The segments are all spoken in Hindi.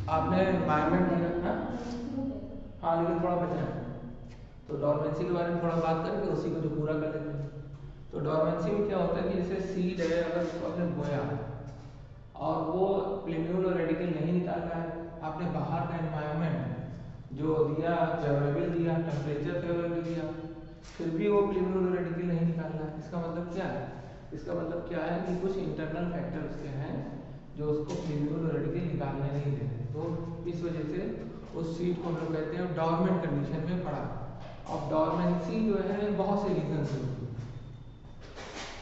आपने एनवायरनमेंट दिया ना, हाँ लेकिन थोड़ा बचा है, तो डॉर्मेंसी के बारे में थोड़ा बात करके उसी को जो पूरा कर लेते हैं। तो डॉर्मेंसी में क्या होता है कि जैसे सीड है, अगर उसको आपने बोया और वो प्लिम्यूल और रेडिकल नहीं निकाल रहा है, आपने बाहर का एनवायरनमेंट जो दिया, फेवरेबल दिया, टेम्परेचर फेवरेबल दिया, फिर भी वो प्लिम्यूल और रेडिकल नहीं निकाल रहा है, इसका मतलब क्या है? इसका मतलब क्या है कि कुछ इंटरनल फैक्टर उसके हैं जो उसको प्लिम्यूल और रेडिकल निकालने नहीं दे रहे, तो इस वजह से उस सीड को हम लोग कहते हैं डॉर्मेंट कंडीशन में पड़ा। अब डॉर्मेंसी जो है बहुत से रीजन से होती है,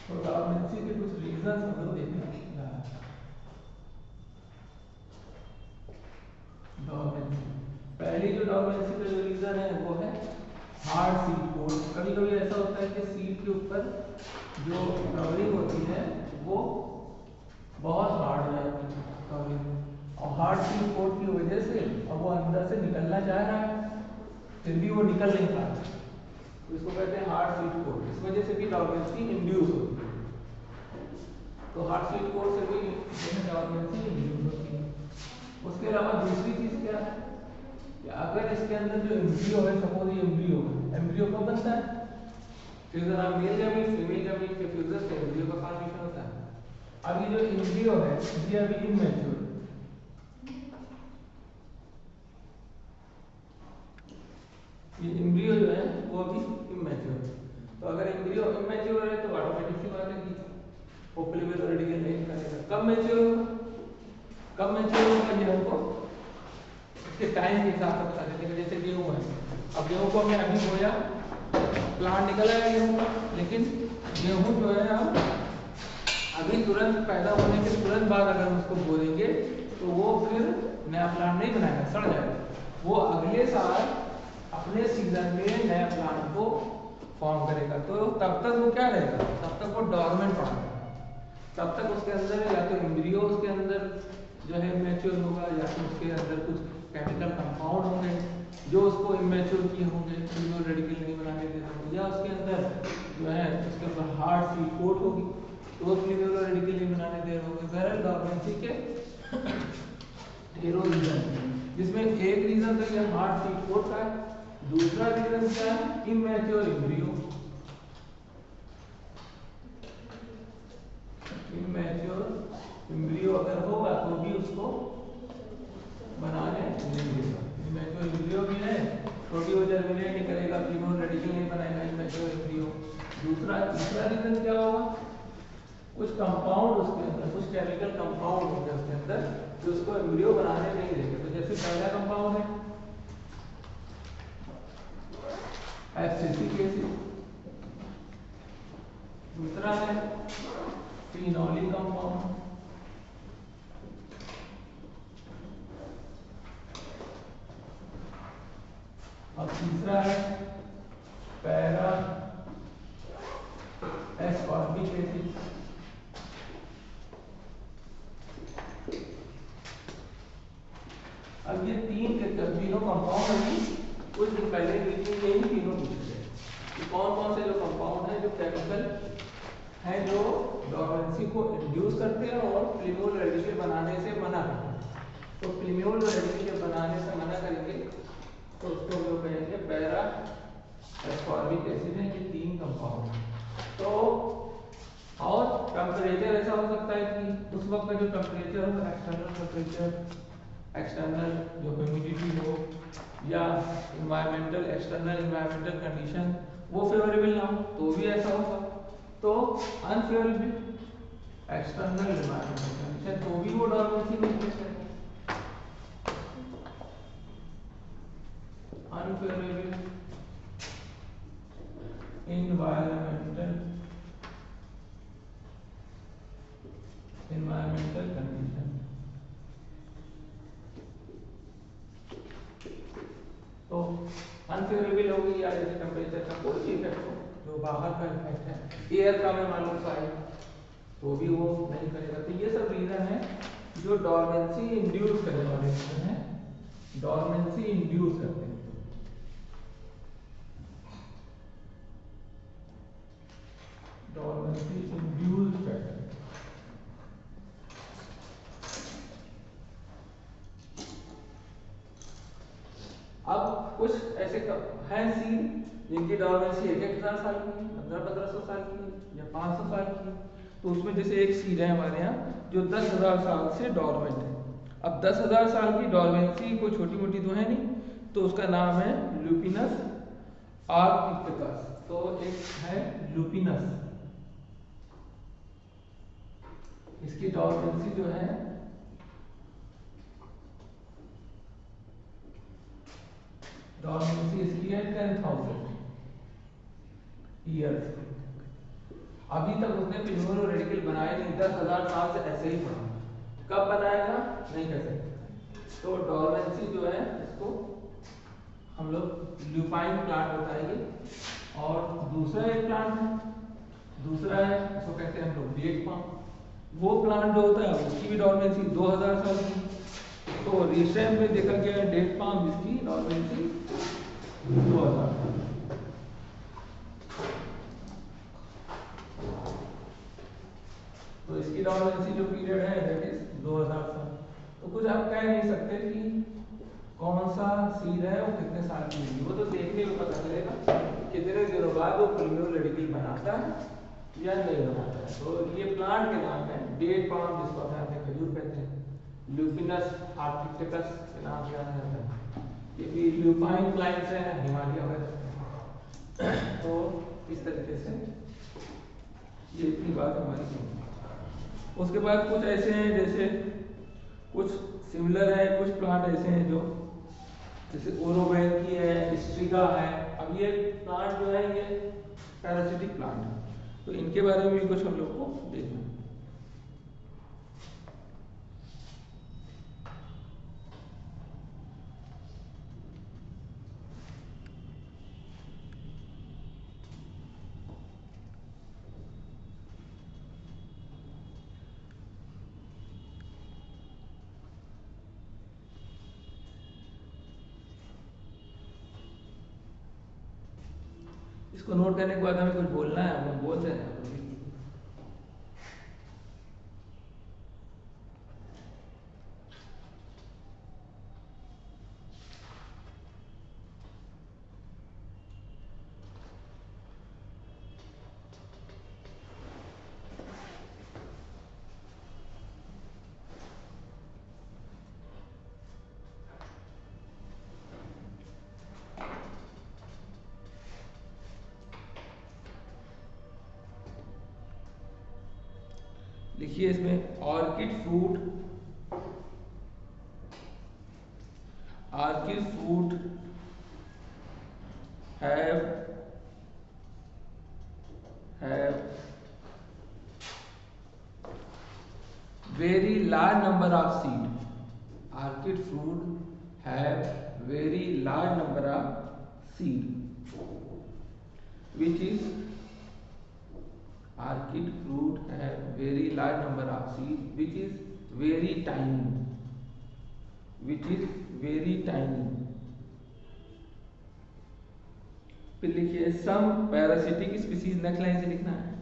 तो डॉर्मेंसी के कुछ रीजन हम लोग देखें। डॉर्मेंसी, पहली जो डॉर्मेंसी का जो रीजन है वो है हार्ड सीड कोट। कभी कभी ऐसा होता है कि सीड के ऊपर जो कवरिंग होती है वो बहुत हार्ड हो जाती है कवरिंग, और हार्ड सीड कोट की वजह से अब वो अंदर से निकलना चाह रहा है फिर भी वो निकल नहीं पा रहा, तो इसको कहते हैं हार्ड सीड कोट। इस वजह से भी डॉर्मेंसी इंड्यूस होती है, तो हार्ड सीड कोट से भी डॉर्मेंसी इंड्यूस होती है। उसके अलावा दूसरी चीज क्या है कि अगर इसके अंदर जो एम्ब्रियो है, सपोज ये एम्ब्रियो कब बनता है? Fusion of male gamete female gamete के फ्यूजन से एम्ब्रियो का फॉर्मेशन होता है। अब ये जो एम्ब्रियो है ये अभी इमैच्योर, ये एम्ब्रियो जो है वो अभी इमैच्योर, तो अगर एम्ब्रियो इमैच्योर है तो ऑटोमेटिक सी बात है कि वो प्लिम्यूल और रेडिकल नहीं करेगा। कब मैच्योर होगा? कब मैच्योर होगा ये हमको इसके टाइम के हिसाब से बता देते हैं। जैसे गेहूं है, अब गेहूं को हमने अभी बोया, प्लांट निकल आया गेहूं का, लेकिन गेहूं जो है हम अभी तुरंत पैदा होने के तुरंत बाद अगर उसको बो देंगे तो वो फिर नया प्लांट नहीं बनाएगा, सड़ जाएगा। वो अगले साल अपने सीजन में नया प्लांट को फॉर्म करेगा, तो तब तक वो क्या रहेगा? तब तक वो डॉर्मेंट पड़ा रहेगा, तब तक उसके अंदर या तो एम्ब्रियो उसके अंदर जो है मैच्योर होगा, या फिर उसके अंदर कुछ केमिकल कंपाउंड होंगे जो उसको इमेच्योर किए होंगे, प्लिम्यूल रेडिकल नहीं बनाने देते होंगे, या उसके अंदर जो है उसके ऊपर हार्ड सीड कोट होगी तो वो प्लिम्यूल रेडिकल नहीं बनाने दे रहे होंगे। बहरहाल डॉर्मेंसी के ढेरों रीजन है, जिसमें एक रीजन तो ये हार्ड सीड कोट का है, दूसरा रीजन क्या है? Immature embryo. इमेच्योर एम्ब्रियो अगर होगा तो भी उसको बनाने नहीं देगा। इमेच्योर एम्ब्रियो भी है तो भी वो जर्मिनेट नहीं करेगा, प्लिम्यूल रेडिकल नहीं बनाएगा इमेच्योर एम्ब्रियो। तीसरा रीजन क्या होगा? कुछ कंपाउंड उसके अंदर, कुछ केमिकल कंपाउंड होंगे उसके अंदर जो उसको एम्ब्रियो बनाने नहीं देंगे। तो जैसे पहला कंपाउंड है एब्सिसिक एसिड, दूसरा है फिनोलिक कंपाउंड, और तीसरा है पैरा एस्कॉर्बिक एसिड। अब ये तीनों कंपाउंड अभी कुछ दिन पहले यही तीनों पूछे थे कि कौन कौन से जो कंपाउंड है जो केमिकल है जो डॉर्मेंसी को इंड्यूस करते हैं और प्लिम्यूल रेडिकल बनाने से मना करते हैं। तो प्लिम्यूल रेडिकल बनाने से मना करेंगे तो उसको हम लोग कहेंगे पैरा एस्कॉर्बिक एसिड है, ये तीन कंपाउंड है। तो और टेम्परेचर ऐसा हो सकता है कि उस वक्त का जो टेम्परेचर हो, एक्सटर्नल टेम्परेचर, एक्सटर्नल जो ह्यूमिडिटी हो, या एक्सटर्नल इन्वायरमेंटल कंडीशन वो फेवरेबल ना हो तो भी ऐसा होगा। तो अनफेवरेबल एक्सटर्नल इन्वायरमेंटल कंडीशन तो भी वो डॉर्मेंसी में करेगा। अनफेवरेबल इन्वायरमेंटल कंडीशन, तो अनफेवरेबल होगी या जैसे टेम्परेचर का कोई भी इफेक्ट हो, जो बाहर का इफेक्ट है, एयर का मैं मालूम सा है तो भी वो नहीं करेगा। तो ये सब रीजन है जो डॉर्मेंसी इंड्यूस करने वाले रीजन है, डॉर्मेंसी इंड्यूस करते हैं। डॉर्मेंसी इंड्यूस फैक्टर, कुछ ऐसे हैं सीड जिनकी डॉर्मेंसी 1,000 साल की है, 1,500 साल की है या 500 साल की है। तो उसमें जैसे एक सीड है हमारे यहाँ जो 10,000 साल से डॉर्मेंट है। अब 10,000 साल की डॉर्मेंसी कोई छोटी मोटी तो है नहीं, तो उसका नाम है ल्यूपिनस आर्क्टिकस। तो एक है ल्यूपिनस, इसकी डॉर्मेंसी जो है डॉर्मेंसी इसकी है 10,000 ईयर्स। अभी तक उसने पिन्यूरो रेडिकल बनाया नहीं, 10,000 साल से ऐसे ही पड़ा। कब बनाएगा नहीं कह सकते। तो डॉर्मेंसी जो है इसको हम लोग ल्यूपाइन प्लांट बताएंगे। और दूसरा एक प्लांट है, दूसरा है इसको कहते हैं हम लोग डेट पाम। वो प्लांट जो होता है उसकी भी डॉर्मेंसी 2,000 साल की। तो रिसेंट में देखा गया है डेट पाम जिसकी डॉर्मेंसी 2,000 साल। तो इसकी डॉर्मेंसी जो पीरियड है दैट इज 2,000 साल। तो कुछ आप कह नहीं सकते कि कौन सा सीड है वो कितने साल की होगी, वो तो देखने में पता चलेगा कितने दिनों बाद वो प्रिम्यूर रेडिकल बनाता है या नहीं बनाता है। तो ये प्लांट के नाम है डेट पाम, जिसको अपने यहाँ पे खजूर कहते हैं, ल्यूपिनस आर्क्टिकस के नाम से जाना जाता है। ये भी ल्यूपाइन प्लांट्स है हिमालय में। तो इस तरीके से ये इतनी बात हमारी। उसके बाद कुछ ऐसे हैं जैसे कुछ सिमिलर है, कुछ प्लांट ऐसे हैं जो जैसे ओरोबैंकी है, स्ट्रिगा है। अब ये प्लांट जो है ये पैरासिटिक प्लांट है, तो इनके बारे में भी कुछ हम लोग को देखना है। इसको नोट करने के बाद हमें कुछ बोलना है, हम बोल रहे हैं। लिखिए इसमें orchid fruit have very large number of seed. Orchid fruit have very large number of seed, which is orchid fruit have very large number of seed, which is very tiny, फिर लिखिए some parasitic species, next line से लिखना है।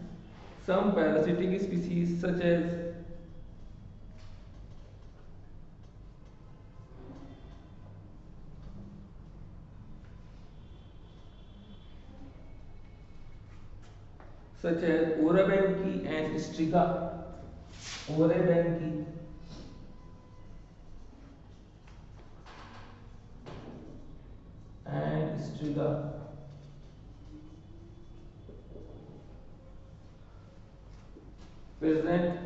Some parasitic species such as Orobanche and Striga, Orobanche and Striga present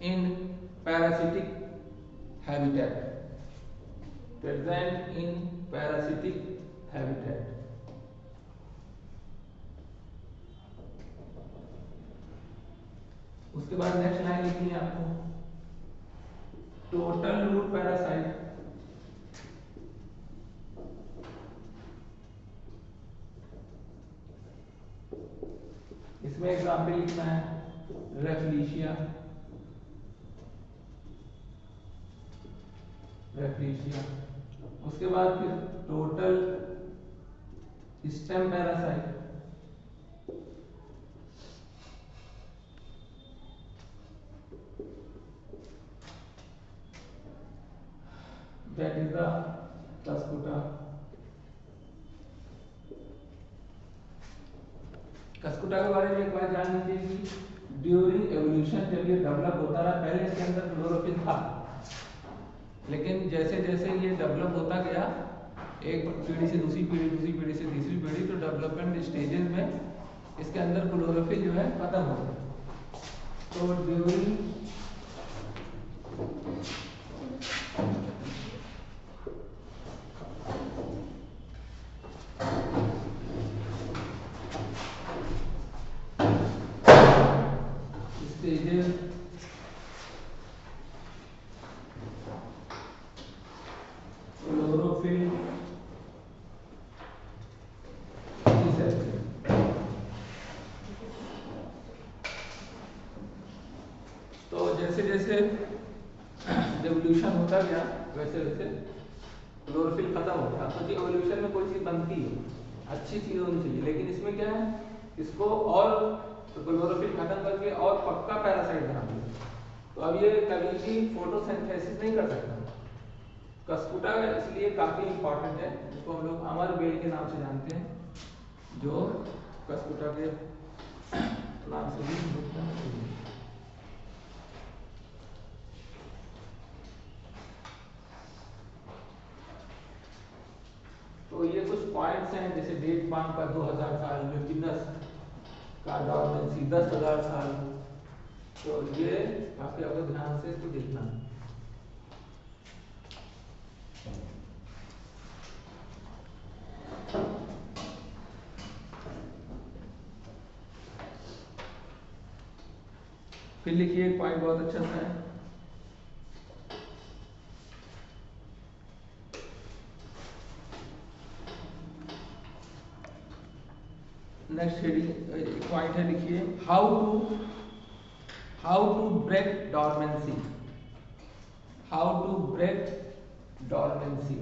in parasitic habitat, present in parasitic habitat। उसके बाद नेक्स्ट लाइन लिखनी है आपको, टोटल रूट पैरासाइट इसमें एग्जाम्पल लिखना है रेफ्लिशिया, उसके बाद फिर total stem parasite, that is the Cuscuta. Cuscuta के बारे में एक बात जान लीजिए कि ड्यूरिंग एवोल्यूशन जब ये डेवलप होता रहा, पहले इसके अंदर क्लोरोफिल था, लेकिन जैसे जैसे ये डेवलप होता गया, एक पीढ़ी से दूसरी पीढ़ी, दूसरी पीढ़ी से तीसरी पीढ़ी, तो डेवलपमेंट स्टेजेस में इसके अंदर क्लोरोफिल जो है खत्म हो गया। तो ड्यूरिंग स्टेजेस क्लोरोफिल तो जैसे जैसे एवोल्यूशन होता गया वैसे वैसे क्लोरोफिल खत्म हो गया। तो एवोल्यूशन में कोई चीज बनती है, अच्छी चीज होनी चाहिए, लेकिन इसमें क्या है, इसको और क्लोरोफिल खत्म करके और पक्का पैरासाइट बना दिया। तो अब ये कभी भी फोटोसिंथेसिस नहीं कर सकता। कस्कुटा इसलिए काफी इंपॉर्टेंट है, जिसको हम लोग अमर बेल के नाम से जानते हैं, जो कस्कुटा के नाम से भी जानते हैं। तो ये कुछ पॉइंट्स हैं, जैसे डेट पाम का 2000 साल, ल्यूटिनस का डॉर्मेंसी 10,000 साल। तो ये काफी आपको ध्यान से इसको देखना है। फिर लिखिए एक पॉइंट बहुत अच्छा सा है, नेक्स्ट हेडिंग पॉइंट है, लिखिए how to break dormancy. How to break dormancy.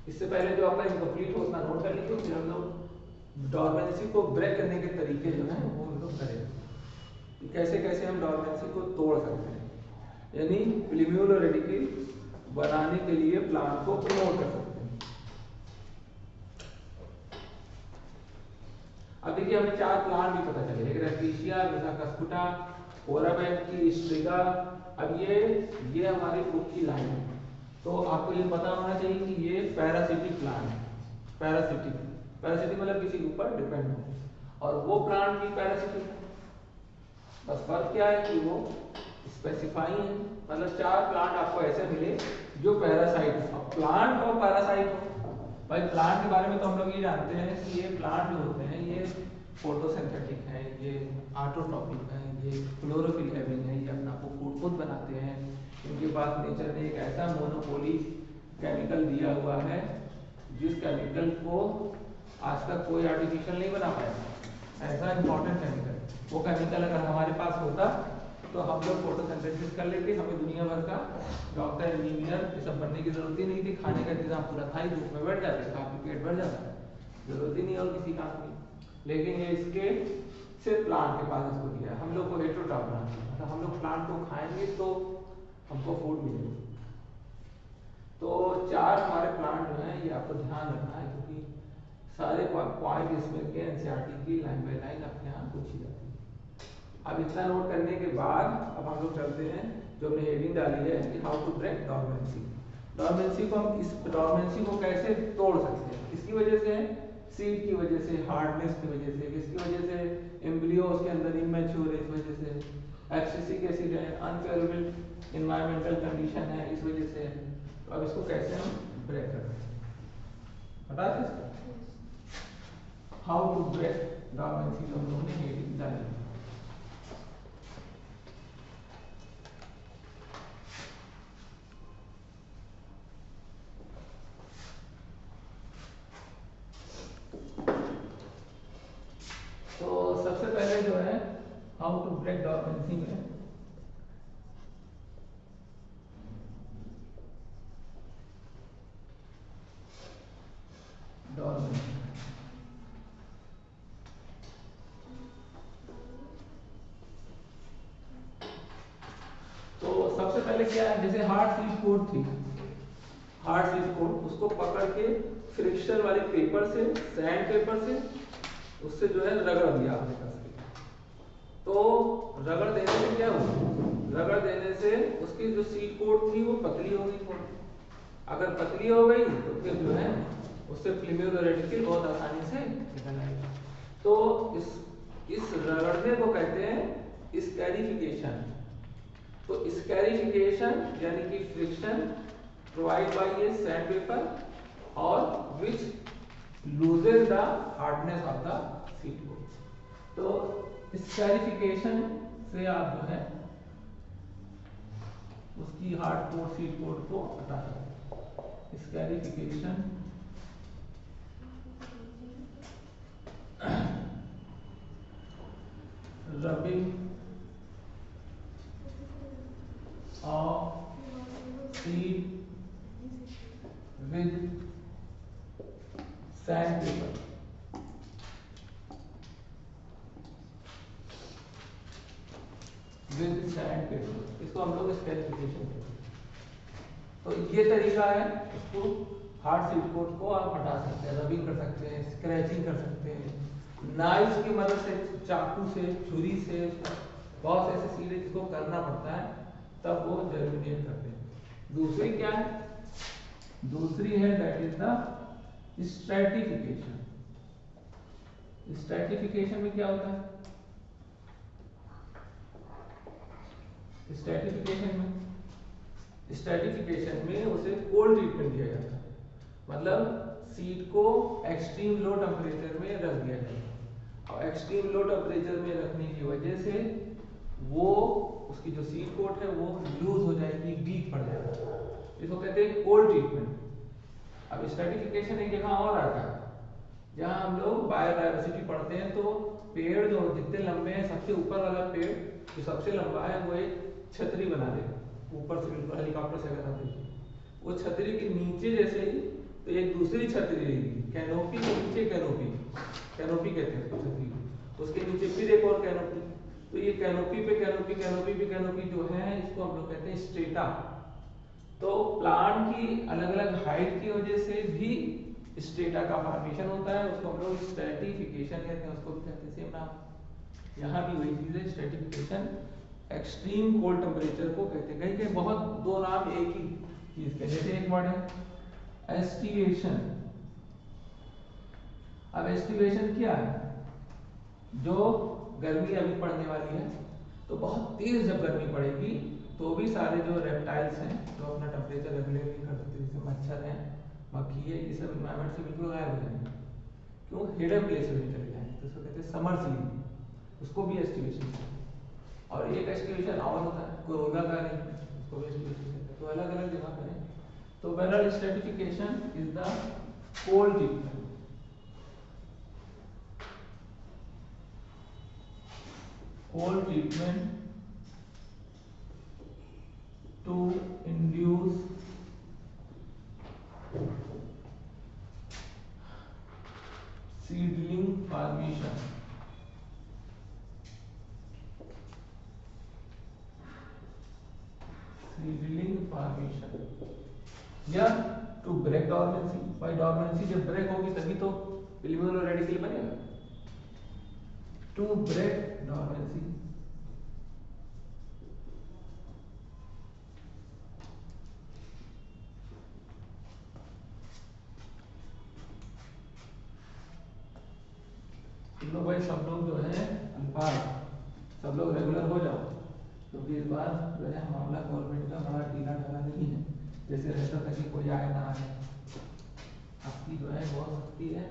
इससे पहले जो आपका इनकम्प्लीट हो उसका नोट कर लीजिए, फिर हम लोग डॉर्मेंसी को ब्रेक करने के तरीके जो हैं वो हम लोग करेंगे, कैसे कैसे हम डॉर्मेंसी को तोड़ सकते हैं, यानी प्लीम्यूल रेडिकल बनाने के लिए प्लांट को प्रमोट कर सकते हैं। अब देखिए हमें 4 प्लांट भी पता चले, एक रेक्टिशिया, दूसरा कस्कुटा, ओराबैंकी, स्ट्रिगा। अब ये हमारी बुक की लाइन है, तो आपको ये पता होना चाहिए कि ये पैरासिटिक प्लांट है। पैरासिटिक मतलब किसी के ऊपर डिपेंड हो, और वो प्लांट भी पैरासिटिक है। बस फर्क क्या है कि वो स्पेसिफाई है, मतलब 4 प्लांट आपको ऐसे मिले जो पैरासाइट है। अब प्लांट और पैरासाइट हो, भाई प्लांट के बारे में तो हम लोग ये जानते हैं कि ये प्लांट जो होते हैं ये फोटोसिंथेटिक हैं, ये ऑटोट्रॉपिक हैं, ये क्लोरोफिल हैविंग है, ये अपना को फूड खुद बनाते हैं। इनके पास नेचर ने एक ऐसा मोनोपोली केमिकल दिया हुआ है जिस केमिकल को आज तक कोई आर्टिफिशियल नहीं बना पाया। ऐसा इंपॉर्टेंट केमिकल, वो केमिकल अगर हमारे पास होता तो हम लोग फोटोसिंथेसिस कर लेते, हमें दुनिया भर का डॉक्टर, इंजीनियर ये सब बनने की जरूरत ही नहीं थी। खाने का इंतजाम पूरा था ही, धूप में बैठ जाते, काफी पेट भर जाता, जरूरत ही नहीं और किसी काम की। लेकिन ये इसके सिर्फ प्लांट के पास इसको दिया, हम लोग को हेटेरोट्रॉप बनाना, मतलब हम लोग प्लांट को खाएंगे तो हमको फूड मिलेगा। तो 4 हमारे प्लांट जो हैं ये आपको ध्यान रखना है, क्योंकि सारे पॉइंट इसमें के एनसीईआरटी की लाइन बाय लाइन आपके यहाँ पूछी जाती है। अब इतना नोट करने के बाद अब हम लोग चलते हैं, जो हमने हेडिंग डाली है कि how to break dormancy. Dormancy को हम इस डॉर्मेंसी को कैसे तोड़ सकते हैं, किसकी वजह से, सीड की वजह से, हार्डनेस की वजह से, किसकी वजह से, एम्ब्रियो उसके अंदर इमेच्योर है इस वजह से, एब्सिसिक एसिड है, अनफेवरेबल एनवायरमेंटल कंडीशन है इस वजह से। तो अब इसको कैसे हम ब्रेक करते हैं, बता दें इसको, हाउ टू ब्रेक डॉर्मेंसी जो हम लोगों ने हेडिंग डाली है। तो सबसे पहले जो है हाउ टू ब्रेक डॉर्मेंसी में डॉर्मेंसी क्या है, जैसे हार्ड सीट कोट थी, हार्ड सीट कोट, उसको पकड़ के फ्रिक्शन वाले पेपर से, सैंड पेपर से, उससे जो है रगड़ दिया आपने कस के। तो रगड़ देने से क्या हुआ, रगड़ देने से उसकी जो सीट कोट थी वो पतली हो गई थोड़ी। अगर पतली हो गई तो फिर जो है उससे फ्लेमेबल रेडिकल बहुत आसानी से निकल आएगा। तो इस रगड़ने को कहते हैं स्कैरिफिकेशन। तो स्कैरिफिकेशन यानी कि friction provide by a sandpaper और which loses the hardness of the seed coat. तो स्कैरिफिकेशन से आप जो है उसकी हार्ड कोट सीट कोट को हटा सकते। स्कैरिफिकेशन rubbing of seed with sandpaper। With sandpaper, इसको हम लोग स्कैरिफिकेशन कहते हैं। तो ये तरीका है, इसको हार्ड सीट कोट को आप हटा सकते हैं, रबिंग कर सकते हैं, स्क्रैचिंग कर सकते हैं, नाइफ की मदद से, चाकू से, छुरी से, बहुत ऐसे सीधे जिसको करना पड़ता है तब वो जर्मिनेट करते हैं। दूसरी क्या है, दूसरी है that is the stratification. Stratification में क्या होता है, स्ट्रैटिफिकेशन में उसे कोल्ड ट्रीटमेंट दिया जाता है, मतलब सीट को एक्सट्रीम लो टेम्परेचर में रख दिया जाता है। और एक्सट्रीम लो टेम्परेचर में रखने की वजह से वो उसकी जो सीट कोट है वो लूज हो जाएगी, वीक पड़ जाएगा, इसको कहते हैं कोल्ड ट्रीटमेंट। अब स्ट्रैटिफिकेशन एक जगह और आता है जहां हम लोग बायोडायवर्सिटी पढ़ते हैं, तो पेड़ जो जितने लंबे हैं, सबसे ऊपर वाला पेड़ जो सबसे लंबा है वो एक छतरी बना देगा, ऊपर से बिल्कुल हेलीकॉप्टर से अगर आप देखिए, वो छतरी के नीचे जैसे ही तो एक दूसरी छतरी रहेगी, कैनोपी के नीचे कैनोपी, कैनोपी कहते हैं उसको छतरी को, उसके नीचे फिर एक और कैनोपी। तो ये कैनोपी पे कैनोपी, कैनोपी पे कैनोपी जो है, इसको हम लोग कहते हैं स्ट्रेटा। तो प्लांट की अलग अलग हाइट की वजह से भी स्ट्रेटा का फॉर्मेशन होता है, उसको हम लोग स्ट्रैटिफिकेशन कहते हैं, उसको भी कहते हैं सेम नाम। यहाँ भी वही चीज है, स्ट्रैटिफिकेशन एक्सट्रीम कोल्ड टेम्परेचर को कहते हैं। कहीं कहीं बहुत दो नाम एक ही चीज के, जैसे एक वर्ड है एस्टिवेशन। अब एस्टिवेशन क्या है, जो गर्मी अभी पड़ने वाली है, तो बहुत तेज जब गर्मी पड़ेगी तो भी सारे जो रेप्टाइल्स हैं जो अपना टेम्परेचर रेगुलेट नहीं कर सकते, जैसे मच्छर हैं, मक्खी है, ये सब एनवायरमेंट से बिल्कुल गायब हो जाएंगे, क्यों, हिडन प्लेस में चले जाएंगे, तो उसको कहते हैं समर स्लीप, उसको भी एस्टिवेशन कहते हैं। और एक एस्टिवेशन और होता है कोरोना का नहीं, उसको भी एस्टिवेशन कहते हैं। तो अलग अलग जगह करें। तो बहरहाल stratification is the cold treatment. Cold treatment to induce seedling formation। seedling formation या to break dormancy। by dormancy जब ब्रेक होगी तभी तो फ्लेमेबल रेडिकल बनेगा। to break dormancy लो भाई, सब लोग जो है अल्फाज, सब लोग रेगुलर हो जाओ, क्योंकि इस बार जो है मामला गवर्नमेंट का बड़ा ढीला ढाला नहीं है, जैसे रहता था कि कोई आए ना आए। आपकी जो है बहुत सख्ती है,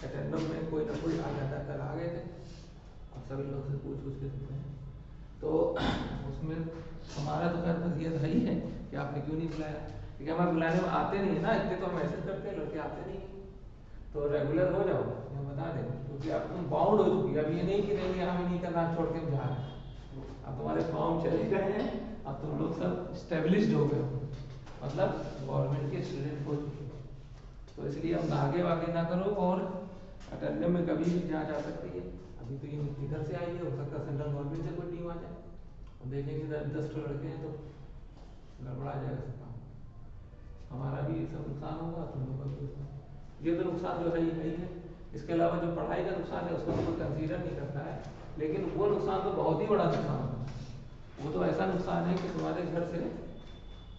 अटेंडम में कोई ना कोई आ जाता, कल आ गए थे, अब सभी लोग से पूछ के हैं, तो उसमें हमारा तो खैर वजीयत है ही है कि आपने क्यों नहीं बुलाया, क्योंकि हमें बुलाने में आते नहीं है ना, इतने तो हम मैसेज करते हैं, लड़के आते नहीं, तो रेगुलर हो जाओ, मैं बता दें, क्योंकि अब तुम बाउंड हो चुकी है। अब ये नहीं कि नहीं हमें नहीं करना, छोड़ के जा रहे हैं, अब तुम्हारे फॉर्म चले गए हैं, अब तुम लोग सब स्टेब्लिश्ड हो गए हो, मतलब गवर्नमेंट के स्टूडेंट हो चुके हो, तो इसलिए अब आगे वागे ना करो, और अटेंडम में कभी भी जहाँ जा सकती है। अभी तो ये इधर से आई है, हो सकता है सेंट्रल गवर्नमेंट से कोई टीम आ जाए, अब देखेंगे 10 लड़के हैं तो गड़बड़ा जाएगा सब काम, हमारा भी सब नुकसान होगा, तुम लोग का भी नुकसान। ये तो नुकसान जो है ही है। इसके अलावा जो पढ़ाई का नुकसान है उसको तो कोई कंसीडर नहीं करता है, लेकिन वो नुकसान तो बहुत ही बड़ा नुकसान होता है। वो तो ऐसा नुकसान है कि तुम्हारे घर से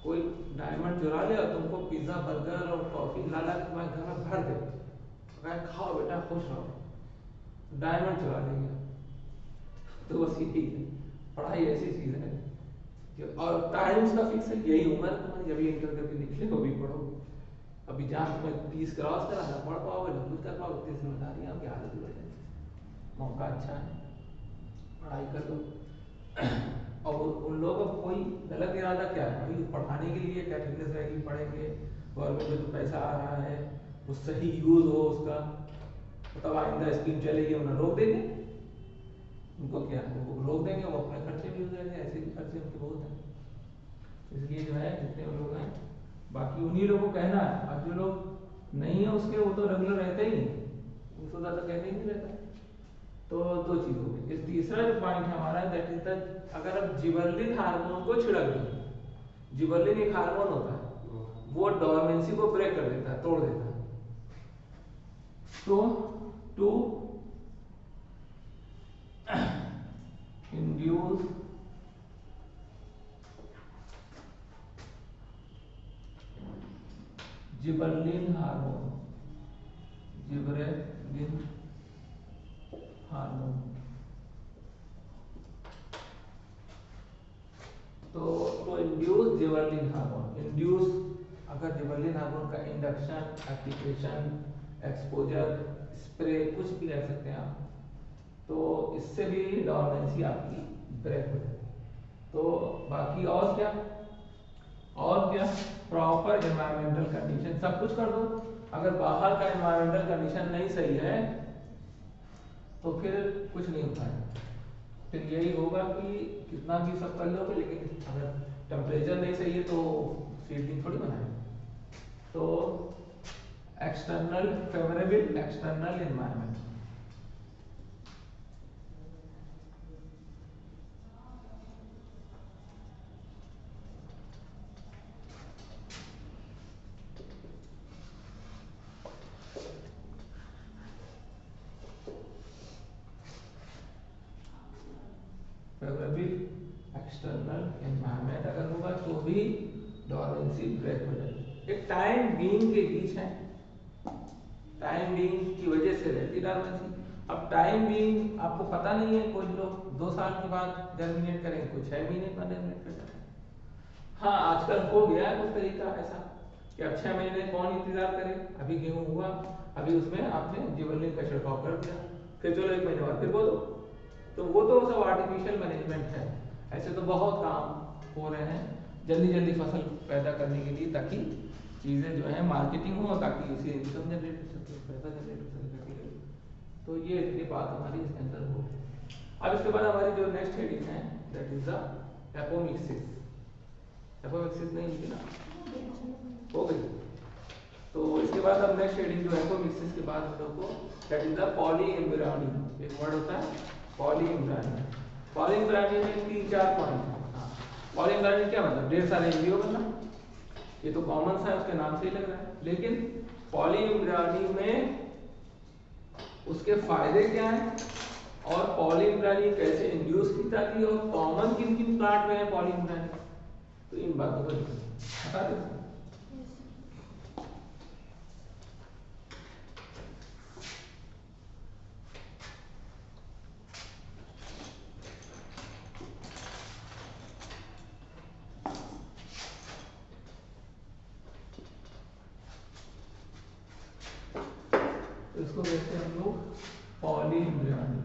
कोई डायमंड चुरा ले और तुमको पिज्ज़ा बर्गर और कॉफ़ी ला ला के तुम्हारे घर में भर दे, कहे खाओ बेटा खुश रहो, डायमंड चुरा लेंगे। तो बस यही है, पढ़ाई ऐसी चीज़ है कि, और टाइम उसका फिक्स है, यही उम्र तुम्हारी, जब इंटर करके निकले हो भी पढ़ोगे। अभी जहाँ तुम्हें 30 क्रॉस करा ना पढ़ पाओगे ना कुछ कर पाओगे, इतनी जिम्मेदारी आपकी हालत ही बढ़ जाएगी। मौका अच्छा है, पढ़ाई कर लो। और उन लोगों का कोई गलत इरादा क्या है भाई, पढ़ाने के लिए क्या अटेंडेंस रहेगी, पढ़ेंगे, गवर्नमेंट में जो पैसा आ रहा है वो सही यूज हो उसका, तब आइंदा स्कीम चलेगी, उन्हें रोक देंगे। उनको क्या है, वो रोक देंगे, वो अपने खर्चे भी हो जाएंगे, ऐसे भी खर्चे उनके बहुत हैं। इसलिए जो है जितने लोग हैं बाकी उन्हीं लोगों को कहना है, अब जो लोग नहीं है उसके वो तो रेगुलर रहते ही नहीं, उनको ज़्यादा कहने ही नहीं रहता। तो दो चीज़ हो गई। इस तीसरा जो पॉइंट है हमारा, दैट इज द, अगर अब जिबर्लिन हार्मोन को छिड़क दें, जिबर्लिन एक हार्मोन होता है, वो डोरमेंसी को ब्रेक कर देता है, तोड़ देता है। तो to induce gibberellin hormone, gibberellin hormone, तो इंड्यूस जिबर्लिन हार्मोन, इंड्यूस, अगर जिबर्लिन हार्मोन का इंडक्शन, एप्लीकेशन, एक्सपोजर, स्प्रे, कुछ भी कह सकते हैं आप, तो इससे भी डोरमेंसी आपकी ब्रेक हो जाती है। तो बाकी और क्या, प्रॉपर एनवायरमेंटल कंडीशन, सब कुछ कर दो। अगर बाहर का एनवायरमेंटल कंडीशन नहीं सही है तो फिर कुछ नहीं होता है, फिर यही होगा कि कितना भी सब कर लोगे, लेकिन अगर टेम्परेचर नहीं सही है तो सीडलिंग थोड़ी बनाएंगे। तो external, favourable external environment, favourable external environment अगर होगा तो भी डोरमेंसी ब्रेक हो जाएगी। एक टाइम बीइंग के बीच है, टाइम बीइंग की वजह से रहती डोरमेंसी। अब टाइम बीइंग आपको पता नहीं है, कोई लोग 2 साल के बाद जर्मिनेट करेंगे, कुछ 6 महीने बाद जर्मिनेट कर जाते हैं। हाँ आजकल हो गया है कुछ तरीका ऐसा कि अब 6 महीने कौन इंतजार करे, अभी गेहूं हुआ, अभी उसमें आपने जिबर्लिन का छिड़काव कर दिया, फिर चलो 1 महीने बाद फिर बो दो। तो वो तो सब आर्टिफिशियल मैनेजमेंट है। ऐसे तो बहुत काम हो रहे हैं जल्दी जल्दी फसल पैदा करने के लिए, ताकि चीज़ें जो है मार्केटिंग हो, ताकि इसे इनकम जनरेट हो सके, पैसा जनरेट हो सके। तो ये बात हमारी इसके अंदर हो। अब इसके बाद हमारी जो नेक्स्ट हेडिंग है that is the apomixis. Apomixis नहीं लिखी ना, हो गई। तो इसके बाद अब नेक्स्ट हेडिंग जो है एपोमिक्सिस के बाद हम लोग को दैट इज द पॉलीएम्ब्रियोनी, एक वर्ड होता है पॉलीएम्ब्रियोनी। पॉलीएम्ब्रियोनी में 3-4 पॉइंट है। पॉलीएम्ब्रियोनी क्या मतलब, ढेर सारे एम्ब्रियो बनना, ये तो कॉमन सा है, उसके नाम से ही लग रहा है। लेकिन पॉलीएम्ब्रियोनी में उसके फायदे क्या हैं, और पॉलीएम्ब्रियोनी कैसे इंड्यूस की जाती है, और कॉमन किन किन प्लांट में है पॉलीएम्ब्रियोनी, तो इन बातों को बता दें। तो इसको कहते हैं हम लोग पॉलीएम्ब्रियोनी।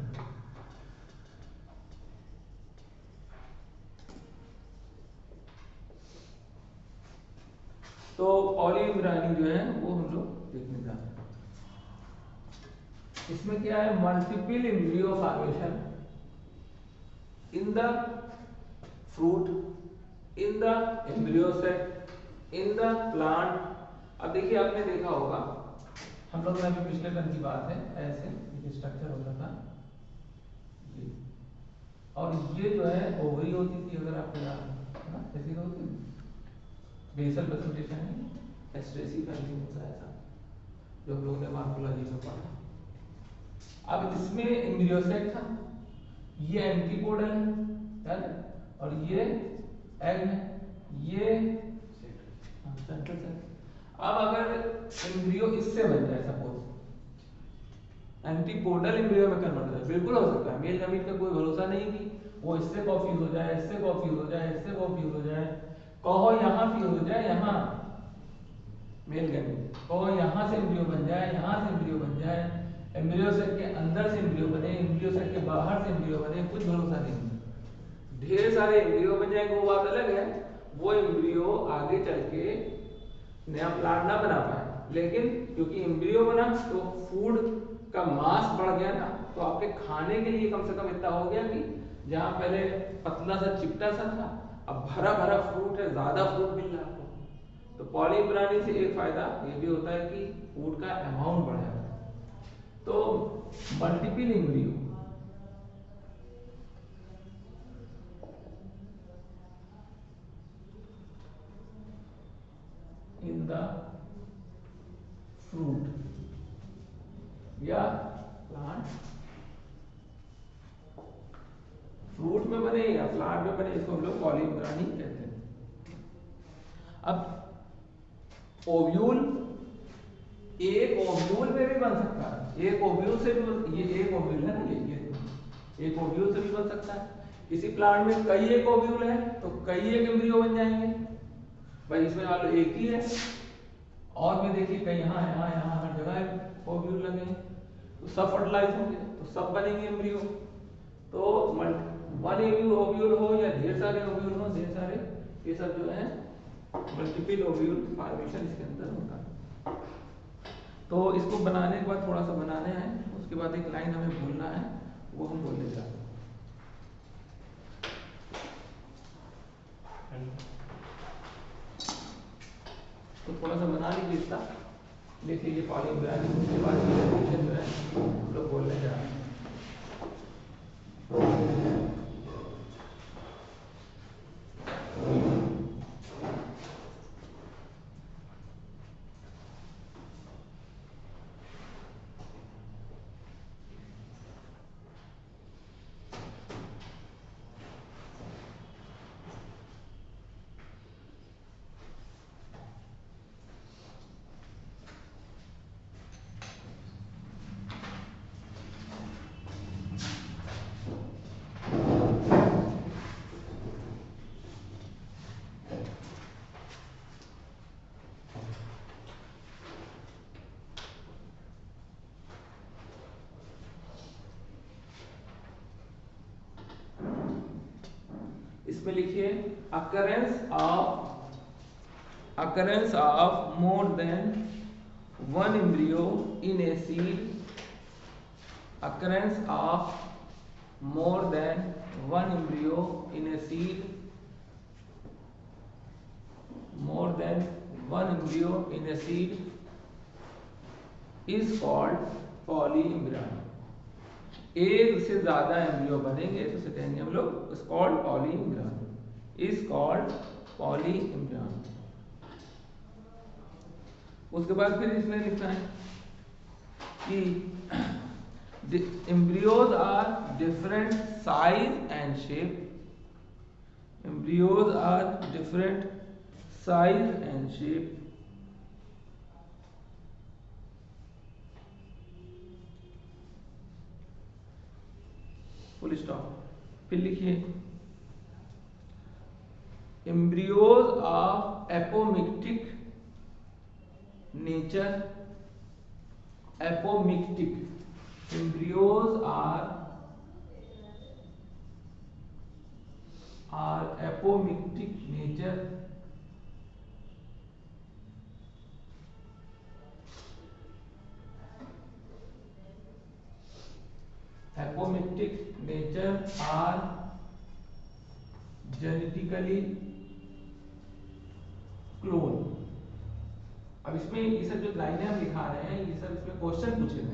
तो पॉलीएम्ब्रियोनी जो है वो हम लोग देखने जा रहे हैं। इसमें क्या है, multiple embryo formation in the fruit, in the embryo set, in the plant. अब देखिए आपने देखा होगा, हम लोग ने अभी पिछले टर्म की बात है, ऐसे एक स्ट्रक्चर होता था ये, और ये जो है ओवरी होती थी, अगर आपको याद है ना, ऐसी होती थी। बेसल प्रेजेंटेशन है, एस्ट्रेसी फैमिली होता है ऐसा, जो हम लोगों ने मार्कोलॉजी में पढ़ा। अब इसमें एम्ब्रियोसेक था, ये एंटीपोडल है, याद है, और ये एग है, ये सेंट्रल सेल। अब अगर एम्ब्रियो इससे बन जाए सपोज, एंटीपोडल एम्ब्रियो में कन्वर्ट हो जाए, बिल्कुल हो सकता है, मेल गमीट का कोई भरोसा नहीं कि वो इससे कॉफ्यूज हो जाए, इससे कॉफ्यूज हो जाए, इससे कॉफ्यूज हो जाए, कहो यहाँ फ्यूज हो जाए, यहाँ मेल गमीट, कहो यहाँ से एम्ब्रियो बन जाए, यहाँ से एम्ब्रियो बन जाए, एम्ब्रियो सेल के अंदर से एम्ब्रियो बने, एम्ब्रियो सेल के बाहर से एम्ब्रियो बने, कुछ भरोसा नहीं। ढेर सारे एम्ब्रियो बन जाएंगे वो बात अलग है, वो एम्ब्रियो आगे चल के नया प्लांट ना बना पाए, लेकिन क्योंकि एम्ब्रियो बना तो फूड का मास बढ़ गया ना, तो आपके खाने के लिए कम से कम इतना हो गया कि जहां पहले पतला सा चिपटा सा था, अब भरा भरा फ्रूट है, ज्यादा फ्रूट मिल रहा है आपको। तो पॉलीइम्ब्रानी से एक फायदा ये भी होता है कि फूड का अमाउंट बढ़ जाता है। तो multiple embryo in the fruit या प्लांट, फ्रूट में बने या प्लांट में बने, इसको हम लोग पॉलीइम्ब्रानी कहते हैं। अब ओव्यूल, एक ओव्यूल में भी बन सकता है, एक ओव्यूल से भी, ये एक ओव्यूल है ना, ये एक ओव्यूल से भी बन सकता है। किसी प्लांट में कई एक ओव्यूल है तो कई एक एम्ब्रियो बन जाएंगे, भाई इसमें मान लो एक ही है, और भी देखिए कई यहाँ यहाँ यहाँ हर जगह ओव्यूल लगे हैं, तो सब फर्टिलाइज होंगे, तो सब बनेंगे एम्ब्रियो। तो वन ओव्यूल हो या ढेर सारे ओव्यूल हो, ढेर सारे, ये सब जो है मल्टीपल ओव्यूल फॉर्मेशन इसके अंदर होता है। तो इसको बनाने के बाद थोड़ा सा बनाने हैं, उसके बाद एक लाइन हमें बोलना है, वो हम बोलने जाते हैं। तो थोड़ा सा बना लीजिए इसका, देखिए ये पॉलीइम्ब्रानी, उसके बाद ये रिलेशन जो है हम लोग बोलने जा रहे हैं। इसमें लिखिए occurrence of more than one embryo in a seed, occurrence of more than one embryo in a seed, more than one embryo in a seed is called polyembryony। एक से ज्यादा एम्ब्रियो बनेंगे तो उसे कहेंगे हम लोग इज कॉल्ड पॉलीइम्ब्रियोनी, इज कॉल्ड पॉलीइम्ब्रियोनी। उसके बाद फिर इसमें लिखना है कि embryos are different size and shape, embryos are different size and shape, full stop. फिर लिखिए embryos of apomictic nature, apomictic, embryos are apomictic nature, apomictic nature are genetically cloned। अब इसमें ये सब जो लाइनें हम लिखा रहे हैं, ये सब इसमें क्वेश्चन पूछे गए हैं,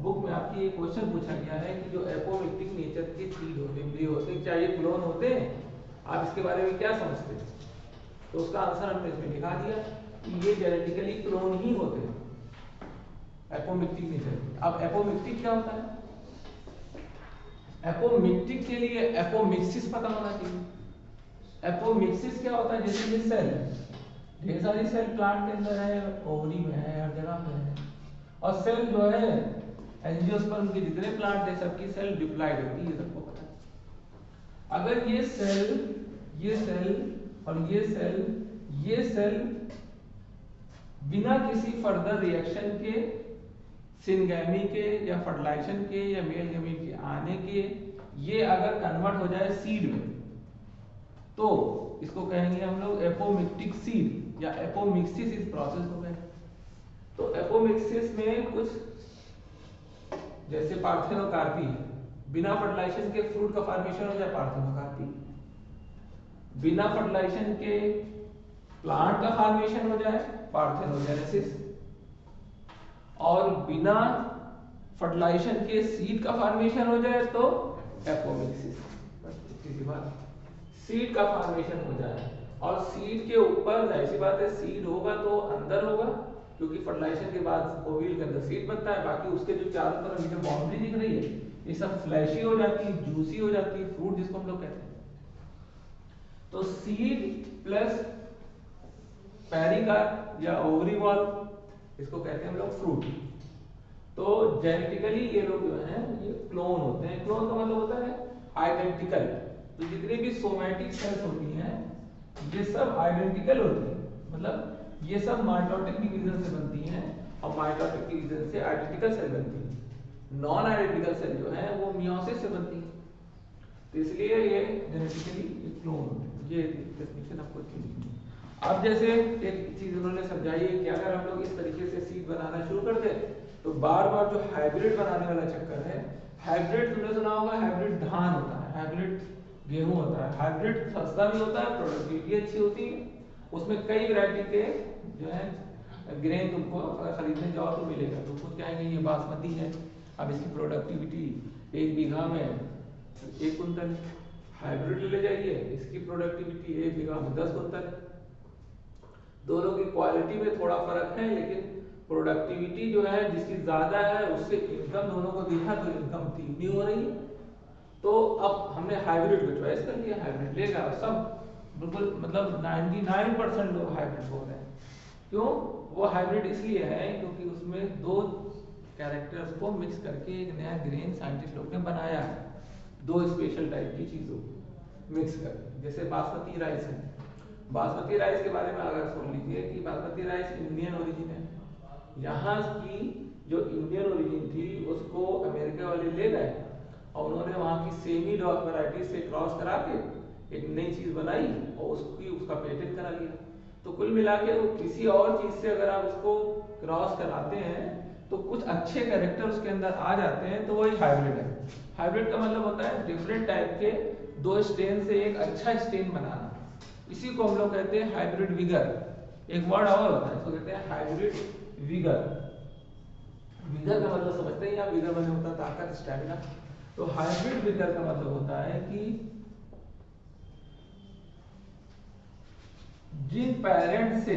बुक में आपकी ये क्वेश्चन पूछा गया है कि जो एपोमिक्टिक नेचर के सीड होते हैं, एम्ब्रियो होते हैं, क्या ये क्लोन होते हैं? आप इसके बारे में क्या समझते हैं? तो उसका आंसर हमने इसमें लिखा दिया कि ये जेनेटिकली क्लोन ही होते हैं, एपोमिक्टिक नेचर। अब एपोमिक्टिक क्या होता है? एपोमिक्टिक के लिए एपोमिक्सिस पता होना चाहिए। एपोमिक्सिस क्या होता है? जैसे ये सेल, ढेर सारी सेल प्लांट के अंदर है, ओवरी में है, हर जगह पे है, और सेल जो है एंजियोस्पर्म के जितने प्लांट है सबकी सेल डिप्लॉइड होती है, सबको पता है। अगर ये सेल और ये सेल बिना किसी फर्दर रिएक्शन के, सिनगैमी के या फर्टिलाइजेशन के या मेल गैमीट के आने के, ये अगर कन्वर्ट हो जाए सीड में, तो इसको कहेंगे हम लोग एपोमिक्टिक सीड या एपोमिक्सिस इस प्रोसेस को कहेंगे। तो एपोमिक्सिस में कुछ जैसे पार्थेनोकार्पी है, बिना फर्टिलाइजेशन के फ्रूट का फॉर्मेशन हो जाए पार्थेनोकार्पी, बिना फर्टिलाइजेशन के प्लांट का फॉर्मेशन हो जाए पार्थेनोजेनेसिस, और बिना फर्टिलाइजेशन के सीड का फॉर्मेशन हो जाए तो एपोमिक्सिस। सीधी बात, सीड का फॉर्मेशन हो जाए, और सीड के ऊपर ऐसी बात है सीड होगा तो अंदर होगा, क्योंकि फर्टिलाइजेशन के बाद ओव्यूल के अंदर सीड बनता है, बाकी उसके जो चारों तरफ नीचे बाउंड्री दिख रही है ये सब फ्लैशी हो जाती है, जूसी हो जाती है, फ्रूट जिसको हम लोग कहते हैं। तो सीड प्लस पेरिकार्प या ओवरी वॉल, इसको कहते हैं हम लोग फ्रूट। तो जेनेटिकली ये लोग जो हैं ये क्लोन होते हैं। क्लोन का मतलब होता है आइडेंटिकल। तो जितनी भी सोमैटिक सेल्स होती हैं ये सब आइडेंटिकल होती हैं, मतलब ये सब माइटोटिक डिवीजन से बनती हैं, और माइटोटिक डिवीजन से आइडेंटिकल सेल बनती है। नॉन आइडेंटिकल सेल जो है वो मियोसिस से बनती है। तो इसलिए ये जेनेटिकली क्लोन होते हैं। ये डेफिनेशन आपको चाहिए। अब जैसे एक चीज उन्होंने समझाई है कि अगर हम लोग इस तरीके से सीड बनाना शुरू कर दें तो बार बार जो हाइब्रिड बनाने वाला चक्कर है, हाइब्रिड तुमने सुना होगा, हाइब्रिड धान होता है, हाइब्रिड गेहूं होता है, हाइब्रिड सस्ता भी होता है, प्रोडक्टिविटी अच्छी होती है, उसमें कई वैरायटी के जो है ग्रेन तुमको अगर खरीदने जाओ तो मिलेगा। तो कुछ कहेंगे ये बासमती है, अब इसकी प्रोडक्टिविटी 1 बीघा में 1 कुंतल, हाइब्रिड ले जाइए इसकी प्रोडक्टिविटी 1 बीघा में 10 कुंतल। दोनों की क्वालिटी में थोड़ा फर्क है, लेकिन प्रोडक्टिविटी जो है जिसकी ज्यादा है उससे इनकम दोनों को देखा तो इनकम 3 नहीं हो रही है। तो अब हमने हाइब्रिड को चॉइस कर लिया, हाइब्रिड लेगा, सब बिल्कुल मतलब 99% लोग हाइब्रिड बोल रहे हैं। क्यों? वो हाइब्रिड इसलिए है क्योंकि उसमें 2 कैरेक्टर्स को मिक्स करके एक नया ग्रेन साइंटिस्ट लोग ने बनाया है, 2 स्पेशल टाइप की चीजों को मिक्स करके। जैसे बासमती राइस है, बासमती राइस के बारे में अगर सुन लीजिए कि बासमती राइस इंडियन ओरिजिन है, यहाँ की जो इंडियन ओरिजिन थी उसको अमेरिका वाले ले गए और उन्होंने वहाँ की सेमी डॉग वैरायटी से क्रॉस करा के एक नई चीज बनाई और उसका पेटेंट करा लिया। तो कुल मिला के वो किसी और चीज से अगर आप उसको क्रॉस कराते हैं तो कुछ अच्छे कैरेक्टर उसके अंदर आ जाते हैं, तो वही हाइब्रिड है। हाइब्रिड का मतलब होता है डिफरेंट टाइप के 2 स्टेन से एक अच्छा स्टेन बनाना, इसी को हम लोग कहते हैं हाइब्रिड विगर। एक वर्ड और होता है इसको कहते हैं हाइब्रिड विगर। विगर का मतलब समझते हैं आप, विगर मतलब होता है ताकत, स्टैमिना। तो हाइब्रिड विगर का मतलब होता है कि जिन पेरेंट से,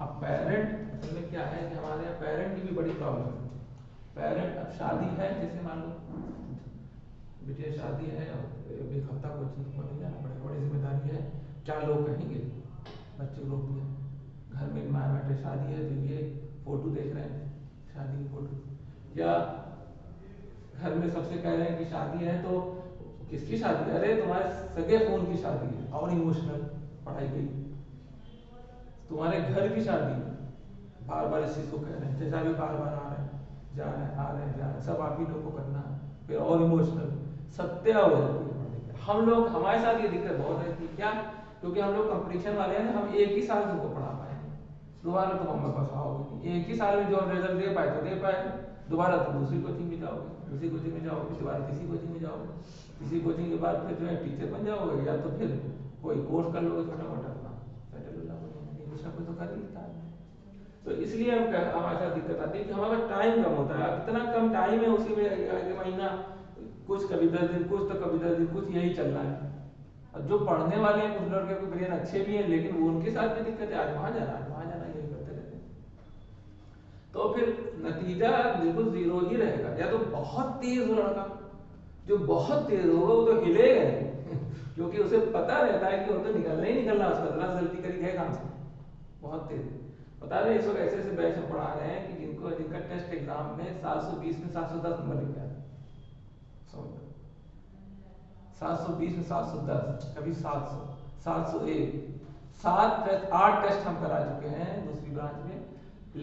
अब पेरेंट असल में क्या है कि हमारे यहाँ पेरेंट की भी बड़ी प्रॉब्लम है। पेरेंट, अब शादी है, जैसे मान लो बेटे शादी है, एक हफ्ता कोचिंग को नहीं जाना पड़ेगा, बड़ी जिम्मेदारी है, क्या लोग कहेंगे, बच्चे लोग भी हैं, घर में माँ बेटे शादी है तो ये फोटो देख रहे हैं शादी की फोटो, या घर में सबसे कह रहे हैं कि शादी है तो किसकी शादी है, अरे तुम्हारे सगे फोन की शादी है, और इमोशनल पढ़ाई गई, तुम्हारे घर की शादी है, बार बार इस चीज को कह रहे हैं, जैसा भी बार बार आ रहे हैं जा रहे हैं आ रहे हैं जा रहे हैं, सब आप ही लोग को करना है, फिर और इमोशनल सत्या हो जाती है। हम लोग, हमारे साथ ये दिक्कत बहुत रहती है, क्या? क्योंकि हम लोग कंपटीशन वाले हैं, हम एक ही साल तुमको पढ़ा पाएंगे, दोबारा तुम हमें पास आओगे, एक ही साल में जो रिजल्ट दे पाए तो दे पाए, दोबारा तुम दूसरी कोचिंग में जाओगे, दूसरी कोचिंग में जाओगे, दोबारा तीसरी कोचिंग में जाओगे, तीसरी कोचिंग के बाद फिर जो है टीचर बन जाओगे, या तो फिर कोई कोर्स कर लोगे छोटा मोटा अपना, सेटल हो जाओगे, दूसरा कोई तो कर ही लेता है। तो इसलिए हमारे साथ दिक्कत आती है कि हमारा टाइम कम होता है, अब इतना कम टाइम है, उसी में एक महीना कुछ, कभी 10 दिन कुछ, तो कभी 10 दिन कुछ, यही चल रहा है। जो पढ़ने वाले हैं कुछ लड़के के ब्रेन अच्छे भी हैं, लेकिन वो उनके साथ भी दिक्कत है, आज वहां जाना आज वहां जाना, यही करते रहते हैं। तो फिर नतीजा बिल्कुल जीरो ही रहेगा। या तो बहुत तेज हो लड़का, जो बहुत तेज होगा वो तो हिलेगा नहीं क्योंकि उसे पता रहता है कि वो तो निकलना ही निकलना, उसका जरा गलती करी है काम से, बहुत तेज। बता रहे इस वक्त ऐसे ऐसे बैच में पढ़ा रहे हैं कि जिनका टेस्ट एग्जाम में 720 में 710 नंबर लेके आए, 720 में 710, कभी 700, 701, 8 टेस्ट हम करा चुके हैं दूसरी ब्रांच में,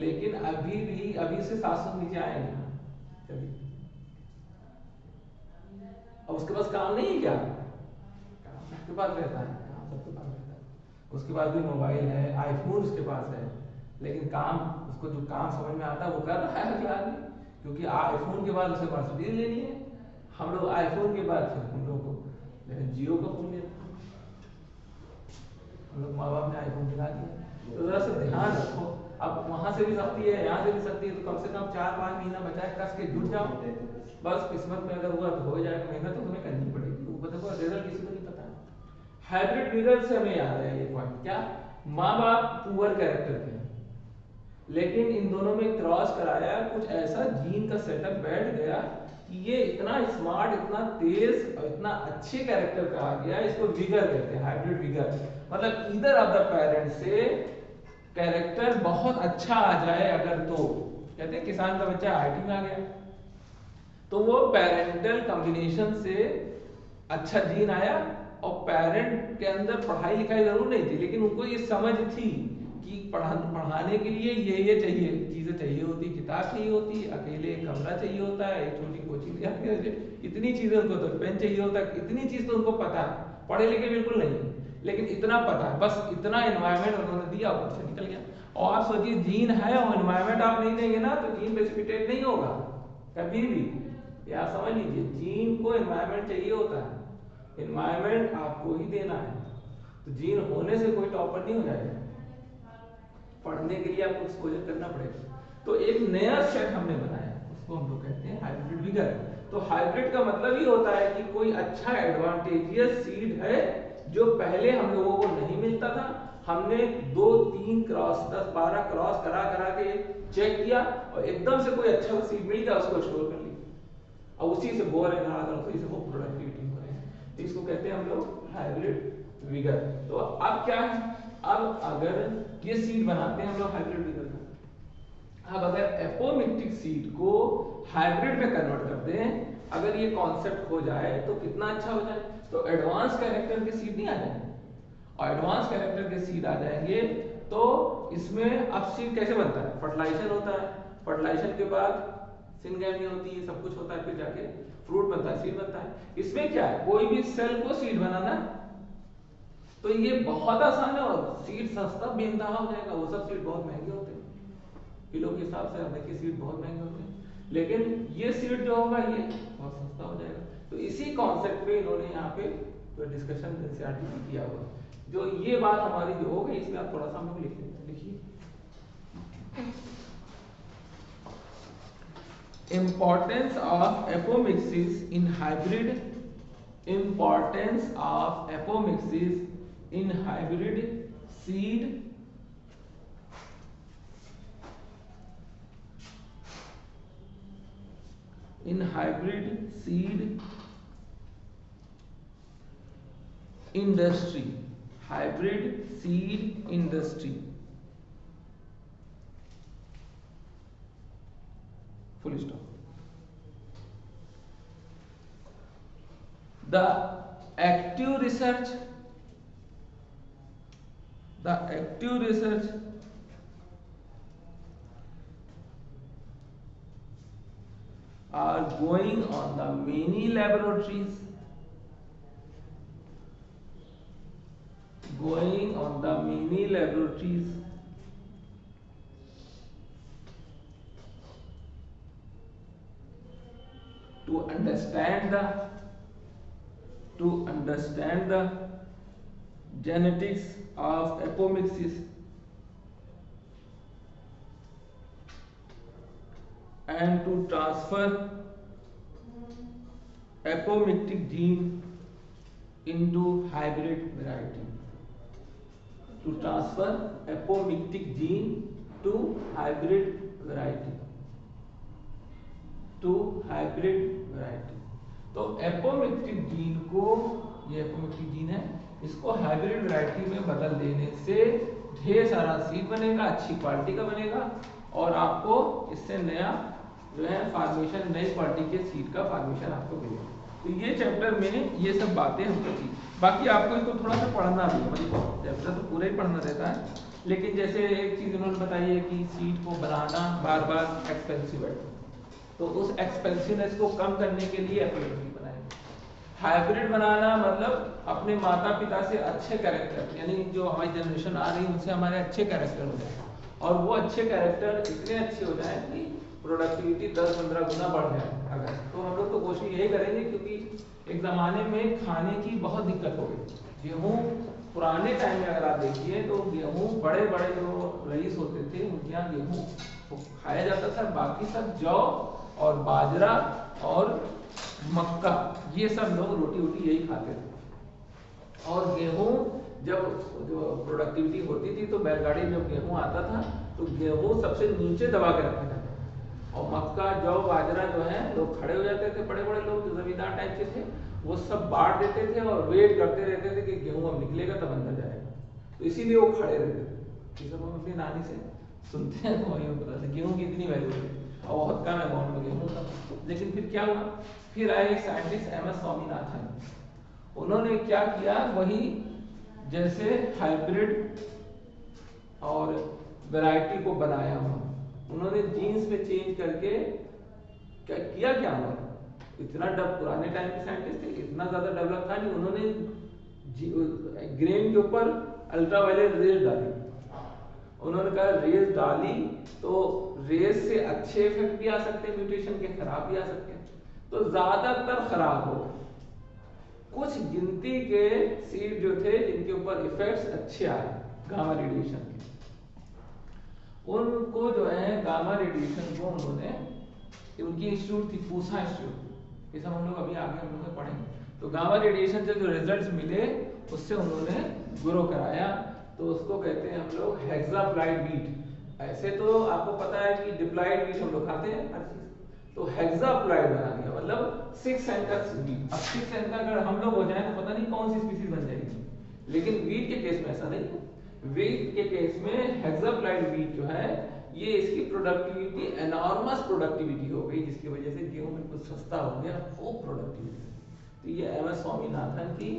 लेकिन अभी से 700 नीचे आएंगे कभी। अब उसके पास काम नहीं है क्या? काम सबके पास रहता है, काम सबके पास रहता है। उसके पास भी मोबाइल है, आईफोन उसके पास है, लेकिन काम, उसको जो काम समझ में आता है वो कर रहा है अगला आदमी, क्योंकि आईफोन के बाद उसे मर्सिडीज लेनी है। हम लोग आईफोन के बाद फिर हम लोग को लेकिन जियो का फोन लेते हैं, हम लोग माँ बाप ने आईफोन दिला दिया। तो जरा सा ध्यान रखो, अब वहां से भी सकती है, यहाँ से भी सकती है, तो कम से कम 4-5 महीना बचाए, कस के जुट जाओ, बस किस्मत में अगर हुआ तो हो जाएगा। मेहनत तो तुम्हें करनी पड़ेगी, वो देखो रिजल्ट किसी को नहीं पता है। हाइब्रिड रिजल्ट से हमें याद है ये पॉइंट, क्या माँ बाप पुअर कैरेक्टर के हैं, लेकिन इन दोनों में क्रॉस कराया, कुछ ऐसा जीन का सेटअप बैठ गया कि ये इतना स्मार्ट, इतना तेज और इतना अच्छे कैरेक्टर का आ गया, इसको विगर कहते हैं, हाइब्रिड विगर। मतलब ईदर ऑफ द पेरेंट्स से कैरेक्टर बहुत अच्छा आ जाए अगर, तो कहते हैं किसान का बच्चा आईटी में आ गया, तो वो पेरेंटल कॉम्बिनेशन से अच्छा जीन आया, और पेरेंट के अंदर पढ़ाई लिखाई जरूर नहीं थी, लेकिन उनको ये समझ थी कि पढ़ाने के लिए ये चाहिए, चीजें चाहिए होती, किताब चाहिए होती, अकेले कमरा चाहिए होता है, एक छोटी कोचिंग, इतनी चीजें उनको, तो पेन चाहिए होता है, इतनी चीज तो उनको पता है, पढ़े लिखे बिल्कुल नहीं, लेकिन इतना पता है, बस इतना एनवायरमेंट उन्होंने दिया, ऊपर से निकल गया। और आप सोचिए जीन है और एनवायरमेंट आप नहीं देंगे ना, तो जीन प्रेसिपिटेट नहीं होगा कभी भी। या समझ लीजिए, जीन को एनवायरमेंट चाहिए होता है, एनवायरमेंट आपको ही देना है, तो जीन होने से कोई टॉपर नहीं हो जाएगा, पढ़ने के लिए आपको एक्सपोजर करना पड़ेगा। तो एक नया सेट हमने बनाया, उसको हम लोग कहते हैं हाइब्रिड विगर। तो हाइब्रिड का मतलब ही होता है कि कोई अच्छा एडवांटेजियस सीड है जो पहले हम लोगों को नहीं मिलता था, हमने 2, 3 क्रॉस 10, 12 क्रॉस करा करा के चेक किया, और एकदम से कोई अच्छा सीड मिल गया, उसको स्टोर कर लिया, और उसी से बोर है ना, उसी से वो प्रोडक्टिविटी हो रही है। तो इसको कहते हैं हम लोग हाइब्रिड विगर। तो अब क्या है, अब अगर ये सीड बनाते हैं हम लोग हाइब्रिड विगर का, अब अगर एपोमिक्टिक सीड को हाइब्रिड में कन्वर्ट कर दें, अगर ये कॉन्सेप्ट हो जाए तो कितना अच्छा हो जाए। तो एडवांस कैरेक्टर के सीड नहीं आ जाएंगे, और एडवांस कैरेक्टर के सीड आ जाएंगे तो इसमें अब सीड कैसे बनता है, फर्टिलाइजेशन होता है, फर्टिलाइजेशन के बाद सिंगेमी होती है, सब कुछ होता है, फिर जाके फ्रूट बनता है, सीड बनता है। इसमें क्या है, कोई भी सेल को सीड बनाना, तो ये बहुत आसान है, और सीड सस्ता बेनता हो जाएगा। वो सब सीड बहुत महंगे होते हैं, किलो के हिसाब से देखिए सीड बहुत महंगे होते हैं, लेकिन ये सीड जो होगा ये बहुत सस्ता हो जाएगा। तो इसी कॉन्सेप्ट पे इन्होंने यहाँ पे तो डिस्कशन एनसीईआरटी में किया हुआ, जो ये बात हमारी जो हो गई, इसमें आप थोड़ा सा हम लोग लिख लेते हैं, लिखिए importance of apomixis in hybrid, importance of apomixis in hybrid seed, in hybrid seed industry, hybrid seed industry, full stop. The active research, the active research are going on the many laboratories, going on the many laboratories to understand the genetics of apomixis and to transfer apomictic gene into hybrid variety, to transfer apomictic gene to hybrid variety, to hybrid variety। तो एपोमिक्टिक जीन को, ये एपोमिक्टिक जीन है, इसको हाइब्रिड वैरायटी में बदल देने से ढेर सारा सीड बनेगा, अच्छी क्वालिटी का बनेगा, और आपको इससे नया जो है फार्मेशन, नई क्वालिटी के सीड का फार्मेशन आपको मिलेगा। तो ये चैप्टर में ये सब बातें हमको थी। बाकी आपको इसको थोड़ा सा पढ़ना भी है, मतलब चैप्टर तो पूरा ही पढ़ना रहता है, लेकिन जैसे एक चीज उन्होंने बताई है कि सीड को बनाना बार बार एक्सपेंसिव है, तो उस एक्सपेंसिवनेस को कम करने के लिए एपोमिक्टिक बनाएंगे। हाइब्रिड बनाना मतलब अपने माता पिता से अच्छे कैरेक्टर, यानी जो हमारी जनरेशन आ रही है उनसे हमारे अच्छे कैरेक्टर हो जाए, और वो अच्छे कैरेक्टर इतने अच्छे हो जाए कि प्रोडक्टिविटी 10-15 गुना बढ़ जाए। अगर तो हम लोग तो कोशिश यही करेंगे, क्योंकि एक ज़माने में खाने की बहुत दिक्कत हो गई। गेहूँ पुराने टाइम में अगर आप देखिए तो गेहूँ, बड़े बड़े जो रईस होते थे उनके यहाँ गेहूँ खाया जाता था, बाकी सब जौ और बाजरा और मक्का, ये सब लोग रोटी वोटी यही खाते थे। और गेहूँ जब जो प्रोडक्टिविटी होती थी तो बैलगाड़ी में जब गेहूँ आता था तो गेहूँ सबसे नीचे दबा के रखा जाता था, और मक्का जौ बाजरा जो है लोग खड़े हो जाते थे, बड़े बड़े लोग जो जमींदार टाइप के थे वो सब बांट देते थे और वेट करते रहते थे कि गेहूँ अब निकलेगा तब अंदर जाएगा, तो इसीलिए वो खड़े रहते थे। ये सब हम अपनी नानी से सुनते हैं, तो वही पता था गेहूँ की इतनी वैल्यू है और बहुत कम अमाउंट में गेहूँ था। लेकिन फिर क्या हुआ, फिर आए एक साइंटिस्ट MS स्वामीनाथन, उन्होंने क्या किया, वही जैसे हाइब्रिड और वैरायटी को बनाया, उन्होंने जीन्स में चेंज करके क्या किया, क्या हुआ, इतना पुराने टाइम के साइंटिस्ट थे, इतना ज्यादा डेवलप था नहीं, उन्होंने ग्रेन के ऊपर अल्ट्रावायलेट रेज डाली। उन्होंने कहा रेज डाली तो रेज से अच्छे इफेक्ट भी आ सकते हैं म्यूटेशन के, खराब भी आ सकते हैं, तो ज्यादातर खराब हो। कुछ गिनती के सीड जो थे जिनके ऊपर इफेक्ट्स अच्छे आए गामा रेडिएशन के, उनको जो है गामा रेडिएशन को उन्होंने, उनकी इंस्टीट्यूट थी पूसा इंस्टीट्यूट, ये सब हम लोग अभी आगे हम लोग पढ़ेंगे। तो गामा रेडिएशन से जो रिजल्ट्स मिले उससे उन्होंने ग्रो कराया, तो उसको कहते हैं हम लोग हेक्साप्लाइड वीट। ऐसे तो आपको पता है कि डिप्लाइड वीट हम लोग खाते हैं हर चीज, तो हेक्साप्लाइड बना दिया, मतलब 6 सेंटर्स वीट। अब 6 सेंटर अगर हम लोग हो जाए तो पता नहीं कौन सी स्पीसीज बन जाएगी, लेकिन वीट के केस में ऐसा नहीं है। वीट के केस में हेक्साप्लाइड वीट जो है, ये इसकी प्रोडक्टिविटी एनॉर्मस प्रोडक्टिविटी हो गई, जिसकी वजह से गेहूं बिल्कुल सस्ता हो गया, खूब प्रोडक्टिविटी। तो ये MS स्वामीनाथन की,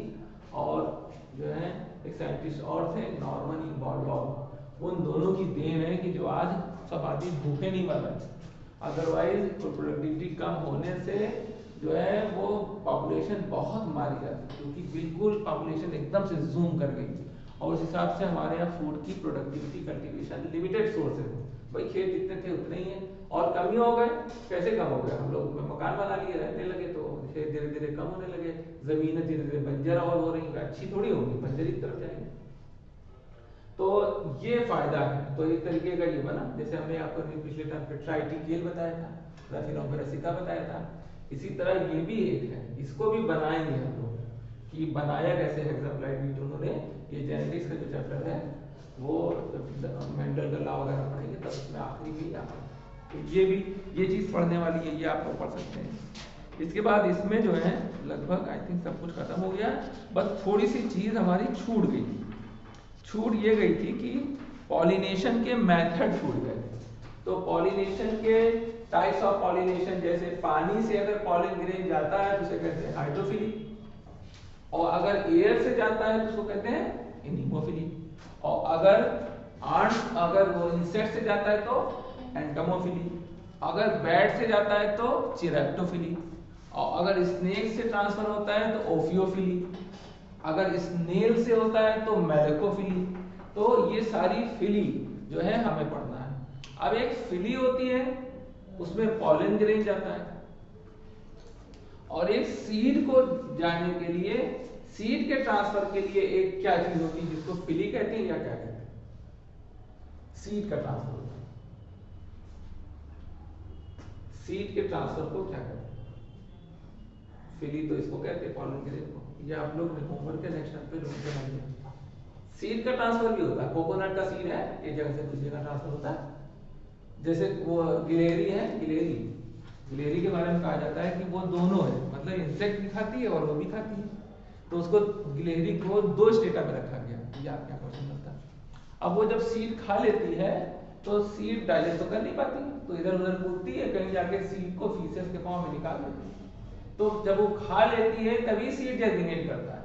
और जो है एक साइंटिस्ट और थे नॉर्मन ई बॉरलॉग, उन दोनों की देन है कि जो आज सब आदमी भूखे नहीं मर रहे। अदरवाइज प्रोडक्टिविटी कम होने से जो है वो पॉपुलेशन बहुत मारी जाती, क्योंकि बिल्कुल पॉपुलेशन एकदम से जूम कर गई, और उस हिसाब से हमारे यहाँ फूड की प्रोडक्टिविटी कल्टीवेशन लिमिटेड सोर्स है, भाई खेत जितने थे उतने ही हैं, और कम ही हो गए। कैसे कम हो गए, हम लोग मकान बना लिए, रहने लगे, तो खेत धीरे धीरे कम होने लगे, जमीनें धीरे धीरे बंजर और हो रही, अच्छी थोड़ी होगी, बंजर की तरफ जाएंगे। तो ये फायदा है। तो एक तरीके का ये बना, जैसे हमने आपको पिछले टाइम पे ट्राइटिकेल बताया था, राफिनोम ब्रासिका बताया था, इसी तरह ये भी एक है, इसको भी बनाएंगे हम लोग कि बनाया कैसे हेक्साप्लाइड वीट। उन्होंने ये जेनेटिक्स का जो चैप्टर है वो मेंडल का लॉ वगैरह पढ़ेंगे तब उसमें आखिरी भी आता है, तो ये भी ये चीज पढ़ने वाली है, ये आप लोग पढ़ सकते हैं। इसके बाद इसमें जो है लगभग आई थिंक सब कुछ खत्म हो गया, बस थोड़ी सी चीज हमारी छूट गई थी। छूट ये गई थी कि पॉलिनेशन के मेथड छूट गए। तो पॉलिनेशन के टाइप्स ऑफ पॉलिनेशन, जैसे पानी से अगर पॉलिन ग्रेन जाता है तो उसे कहते हैं हाइड्रोफिली, और अगर एयर से जाता है तो उसको कहते हैं एनीमोफिली, और अगर वो इंसेक्ट से जाता है तो एंटोमोफिली, अगर बैट से जाता है तो चिरेप्टोफिली, और अगर स्नेक से ट्रांसफर होता है तो ओफियोफिली, अगर स्नेल से होता है तो मेलेकोफिली। तो ये सारी फिली जो है हमें पढ़ना है। अब एक फिली होती है उसमें पॉलन ग्रेन जाता है, और एक सीड को जाने के लिए, सीड के ट्रांसफर के लिए एक क्या चीज होती है जिसको फिली कहते हैं या क्या कहते हैं, सीड का ट्रांसफर होता है, सीड के ट्रांसफर को क्या कहते हैं, फिली तो इसको कहते हैं पॉलन ग्रेन को। ये आप लोग होमवर्क के नेक्स्ट टाइम पे ढूंढ के लाइए। सीड का ट्रांसफर भी होता है, कोकोनट का सीड है एक जगह से दूसरी जगह ट्रांसफर होता है। जैसे वो गिलेरी है, गिलेरी के बारे में कहा जाता है कि वो दोनों है, मतलब इंसेक्ट भी खाती है और वो भी खाती है, तो उसको गिलेरी को दो स्टेटा में रखा गया। ये आपका क्वेश्चन बनता है। अब वो जब सीड खा लेती है तो सीड डाइजेस्ट तो कर नहीं पाती, तो इधर उधर कूदती है, कहीं जाके सीड को फीसेस के फॉर्म में निकाल देती है। तो जब वो खा लेती है तभी सीड जर्मिनेट करता है।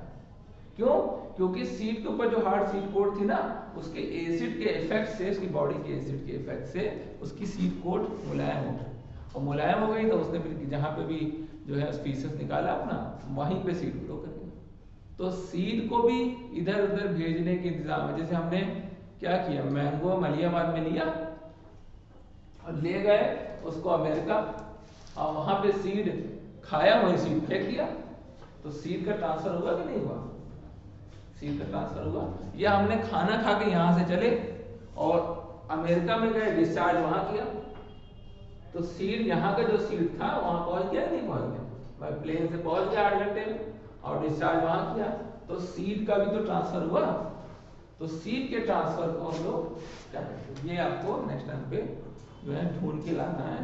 क्यों? क्योंकि सीड के ऊपर जो हार्ड सीड कोट थी ना, उसके एसिड के इफेक्ट से, उसकी बॉडी के एसिड के इफेक्ट से उसकी सीड कोट मुलायम हो गई, और मुलायम हो गई तो उसने फिर जहाँ पे भी जो है स्पीसीज निकाला अपना, वहीं पे सीड ग्रो कर गया। तो सीड को भी इधर उधर भेजने के इंतजाम है। जैसे हमने क्या किया, मैंगो मलियाबाद में लिया और ले गए उसको अमेरिका, और वहां पे सीड खाया, वही सीड फेंक दिया, तो सीड का ट्रांसफर हुआ कि नहीं हुआ? सीड का ट्रांसफर हुआ। या हमने खाना खा के यहाँ से चले और अमेरिका में गए, डिस्चार्ज वहां किया, तो सीड यहाँ का जो सीड था वहां पहुंच गया नहीं पहुंच गया? भाई प्लेन से पहुंच गया 8 घंटे में, और डिस्चार्ज वहां किया, तो सीड का भी तो ट्रांसफर हुआ। तो सीड के ट्रांसफर को हम लोग क्या कहते हैं, ये आपको नेक्स्ट टाइम पे जो है ढूंढ के लाना है,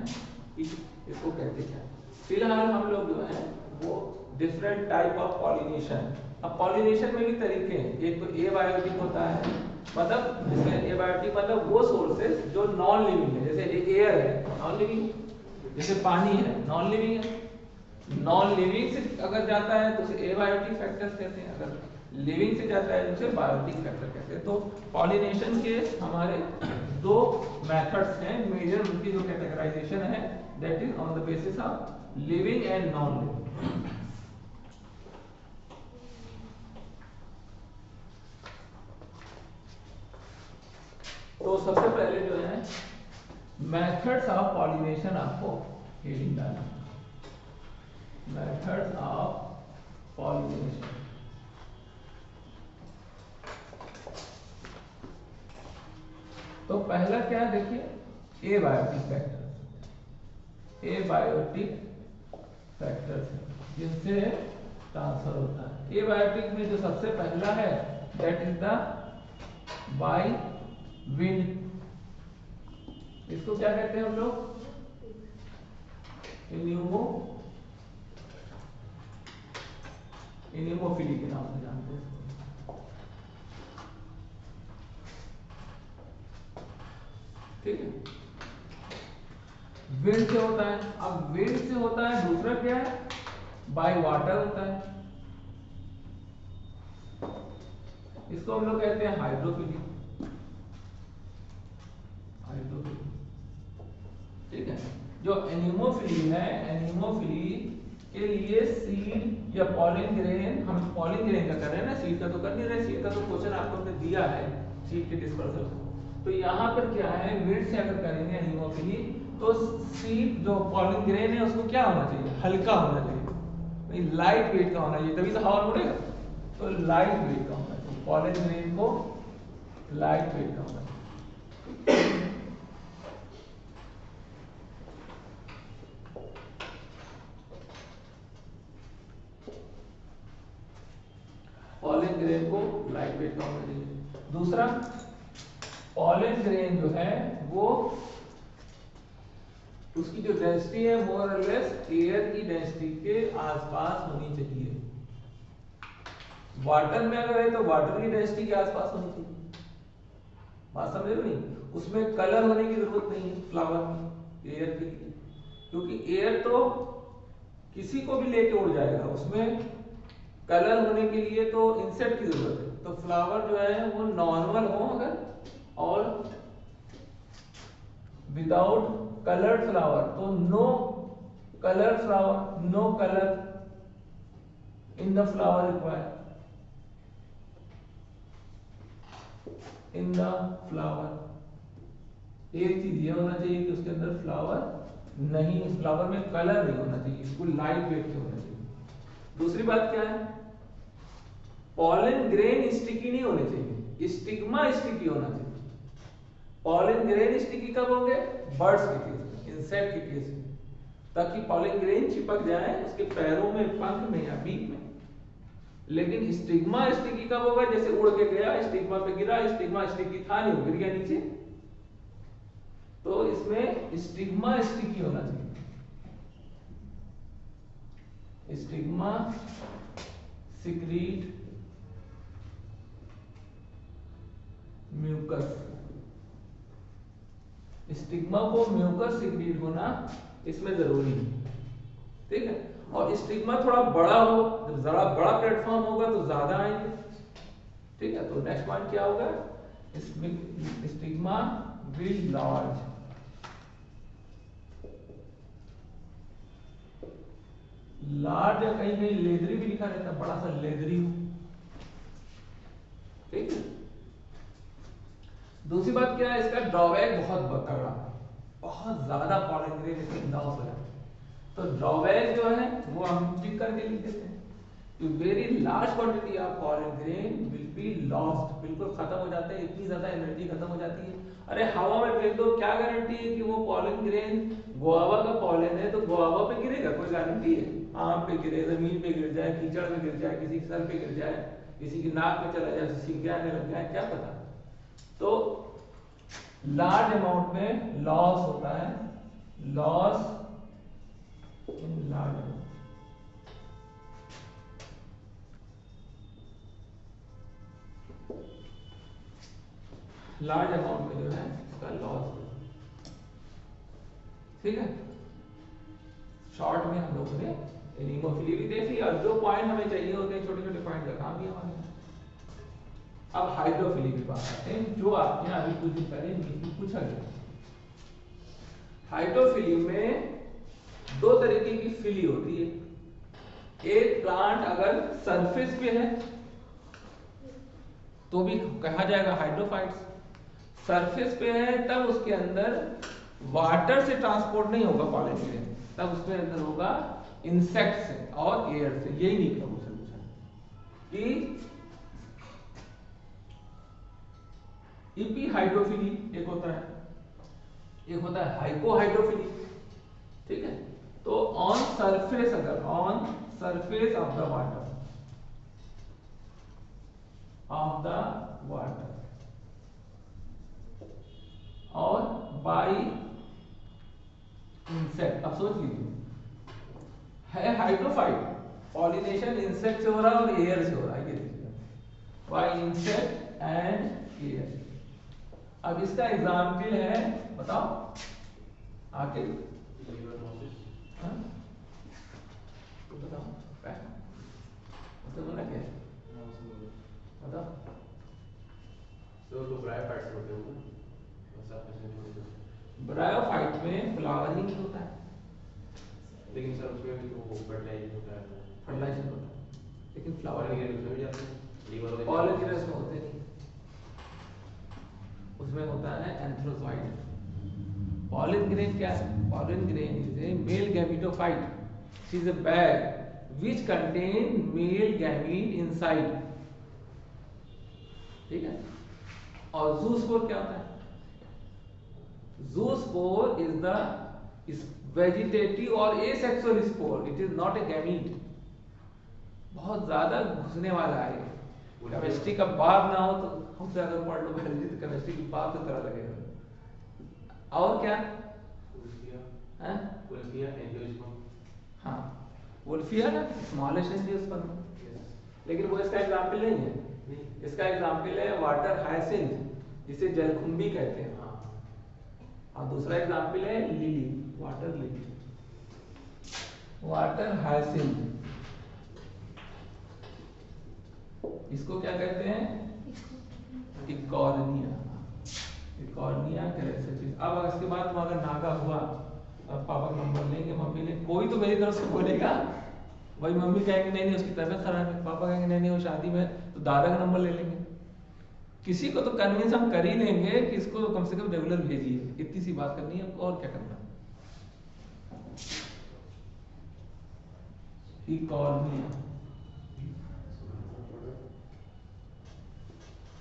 इसको कहते क्या। फिलहाल हम लोग जो है वो डिफरेंट टाइप ऑफ पॉलिनेशन, अब पॉलिनेशन में भी तरीके हैं। एक तो एबायोटिक होता है, मतलब जिसमें एबायोटिक मतलब वो सोर्सेज जो नॉन लिविंग है, जैसे एक एयर है नॉन लिविंग, जैसे पानी है नॉन लिविंग है। नॉन लिविंग से अगर जाता है तो उसे एबायोटिक फैक्टर्स कहते हैं, अगर लिविंग से जाता है तो उसे बायोटिक फैक्टर कहते हैं। तो पॉलिनेशन के हमारे दो मेथड्स हैं मेजर, उनकी जो कैटेगराइजेशन है that is on the basis of living and non living. तो सबसे पहले जो है मेथड्स ऑफ पॉलिनेशन आपको हेडिंग डालना, मेथड्स ऑफ पॉलिनेशन। तो पहला क्या है देखिए, एबायोटिक फैक्टर्स, एबायोटिक फैक्टर्स जिनसे ट्रांसफर होता है। एबायोटिक में जो सबसे पहला है that is the by wind, इसको क्या कहते हैं हम लोग, इन्यूमोफिली के नाम से जानते हैं। ठीक है, विंड से होता है। अब विंड से होता है, दूसरा क्या है, बाय वाटर होता है, इसको हम लोग कहते हैं हाइड्रोफिली, हाइड्रोफिली। ठीक है, जो एनिमोफिली है, एनिमोफिली के लिए सीड या पॉलिन ग्रेन, हम पॉलिन ग्रेन का कर रहे हैं ना, सीड का तो कर नहीं रहे, सीड का तो क्वेश्चन आपको हमने दिया है सीड के डिस्पर्सल को। तो यहाँ पर क्या है, विंड से अगर करेंगे एनिमोफिली तो सीड जो पॉलिन ग्रेन है उसको क्या होना चाहिए, हल्का होना चाहिए, लाइट वेट का होना चाहिए, तभी तो हवा उड़ेगा। तो लाइट वेट का होना चाहिए, पॉलिन ग्रेन को लाइट वेट का होना चाहिए। पॉलिन ग्रेन को लाइट वेट का होना चाहिए। दूसरा, पॉलिन ग्रेन जो है वो उसकी जो डेंसिटी है मोर और लेस एयर की डेंसिटी के आसपास होनी चाहिए। वाटर में अगर है तो वाटर की डेंसिटी के आसपास होनी चाहिए। बात समझ रहे हो नहीं? उसमें कलर होने की जरूरत नहीं है फ्लावर में, एयर के लिए, क्योंकि एयर तो किसी को भी लेके उड़ जाएगा, उसमें कलर होने के लिए तो इंसेक्ट की जरूरत है। तो फ्लावर जो है वो नॉर्मल हो अगर, और विदाउट कलर्ड फ्लावर, तो no colour flower, no colour in the flower required, in the flower. एक चीज ये होना चाहिए कि उसके अंदर फ्लावर नहीं, उस फ्लावर में कलर नहीं होना चाहिए, इसको लाइट वेट के होना चाहिए। दूसरी बात क्या है, पॉलन ग्रेन स्टिकी नहीं होने चाहिए, स्टिग्मा स्टिकी होना चाहिए। पॉलन ग्रेन स्टिकी कब होंगे, बर्ड्स के केस में, इंसेक्ट के केस में, ताकि पॉलन ग्रेन चिपक जाए उसके पैरों में, पंख में या बीक में, लेकिन स्टिग्मा स्टिकी कब होगा? जैसे उड़ के गया, स्टिग्मा पे गिरा, स्टिग्मा स्टिकी था नहीं, गिर गया नीचे, तो इसमें स्टिग्मा स्टिकी होना चाहिए, स्टिग्मा सिक्रीट म्यूकस, स्टिग्मा को म्यूकस सिक्रीट होना इसमें जरूरी है, ठीक है। और स्टिग्मा थोड़ा बड़ा हो, जब जरा बड़ा प्लेटफॉर्म होगा तो ज्यादा आएंगे, ठीक है। तो नेक्स्ट पॉइंट क्या होगा? स्टिग्मा विल लार्ज, लार्ज या कहीं कहीं लेदरी भी लिखा रहता है, बड़ा सा लेदरी हो, ठीक है। दूसरी बात क्या है, इसका ड्रॉबैक बहुत तगड़ा, बहुत ज्यादा पॉलन ग्रेन इसके लॉस हो जाता है। तो ड्रॉबैक जो है वो हम टिक करके लिख देते हैं, very large quantity of pollen grain will be lost, बिल्कुल खत्म हो जाते हैं, इतनी ज्यादा एनर्जी खत्म हो जाती है। अरे हवा में फेंक दो, क्या गारंटी है कि वो पॉलन ग्रेन, गुआवा का पॉलन है तो गुआवा पे गिरेगा? कोई गारंटी है? आम पे गिरे, जमीन पे गिर जाए, कीचड़ में गिर जाए, किसी के सर पे गिर जाए, किसी की नाक में चला जाए, सींगे आने लग जाए, क्या पता। तो लार्ज अमाउंट में लॉस होता है, loss in large amount, large amount में जो है इसका लॉस, ठीक है। शॉर्ट में हम लोगों ने हीमोफिली भी देख लिया, और जो पॉइंट हमें चाहिए होते हैं छोटे छोटे पॉइंट का काम ही हमारे। अब हाइड्रोफिली की बात आते हैं, जो आपके यहाँ अभी कुछ दिन पहले पूछा गया। हाइड्रोफिली में दो तरीके की फिली होती है। एक प्लांट अगर सरफेस पे है तो भी कहा जाएगा हाइड्रोफाइट्स, सरफेस पे है तब उसके अंदर वाटर से ट्रांसपोर्ट नहीं होगा पॉलन ग्रेन, तब उसके अंदर होगा इंसेक्ट से और एयर से। यही नहीं क्वेश्चन पूछा कि इपी हाइड्रोफिली एक होता है, एक होता है हाइपोहाइड्रोफिली, ठीक है। तो ऑन सरफेस, अगर on surface of the water, of the water, और बाई इंसेक्ट, अब सोच लीजिए, है हाइड्रोफाइट, पॉलिनेशन इंसेक्ट से हो रहा है और एयर से हो रहा है, ये देखिए, बाई इंसेक्ट एंड एयर। अब इसका एग्जाम्पल है, बताओ आके, हाँ? तो बताओ मतलब क्या है, बताओ। तो ब्रायोफाइट्स होते हैं, ब्रायोफाइट में फ्लावरिंग नहीं होता है, लेकिन सर उसमें भी तो फर्टिलाइजेशन होता है, फर्टिलाइजेशन होता है, लेकिन फ्लावरिंग उसमें भी जाते हैं, लीवर पॉलन ग्रेन में होते नहीं, उसमें होता है एंथ्रोजॉइड। पॉलन ग्रेन क्या है? Pollen grain is a male gametophyte, it is a bag which contain male gamete inside, ठीक है। और ज़ूस्पोर क्या होता है? ज़ूस्पोर इज द वेजिटेटिव और asexual spore, it is not a gamete. बहुत ज्यादा घुसने वाला है, केमिस्ट्री का बाप ना हो तो हमसे अगर पढ़ लो बायोलॉजी तो केमिस्ट्री की बाप की तरह लगेगा। और क्या? हाँ, वुल्फिया ना, स्मॉलेस्ट एंजियोस्पर्म, लेकिन वो इसका एग्जाम्पल नहीं है। इसका एग्जाम्पल है वाटर हायसिंथ, जिसे जलकुंभी कहते हैं, और दूसरा एग्जाम्पल है lily, water lily, water hyacinth, इसको क्या कहते हैं? Eichhornia, Eichhornia crassipes. अब इसके बाद तो अगर नागा हुआ, अब पापा नंबर लेंगे, मम्मी ने, कोई तो मेरी तरफ से बोलेगा, भाई मम्मी कहेंगे नहीं नहीं उसकी तबीयत खराब है, पापा कहेंगे नहीं नहीं वो शादी में, तो दादा का नंबर ले लेंगे। किसी को तो कन्विंस हम कर ही लेंगे कि इसको तो कम से कम रेगुलर भेजिए, इतनी सी बात करनी है, और क्या करना। इकॉर्निया,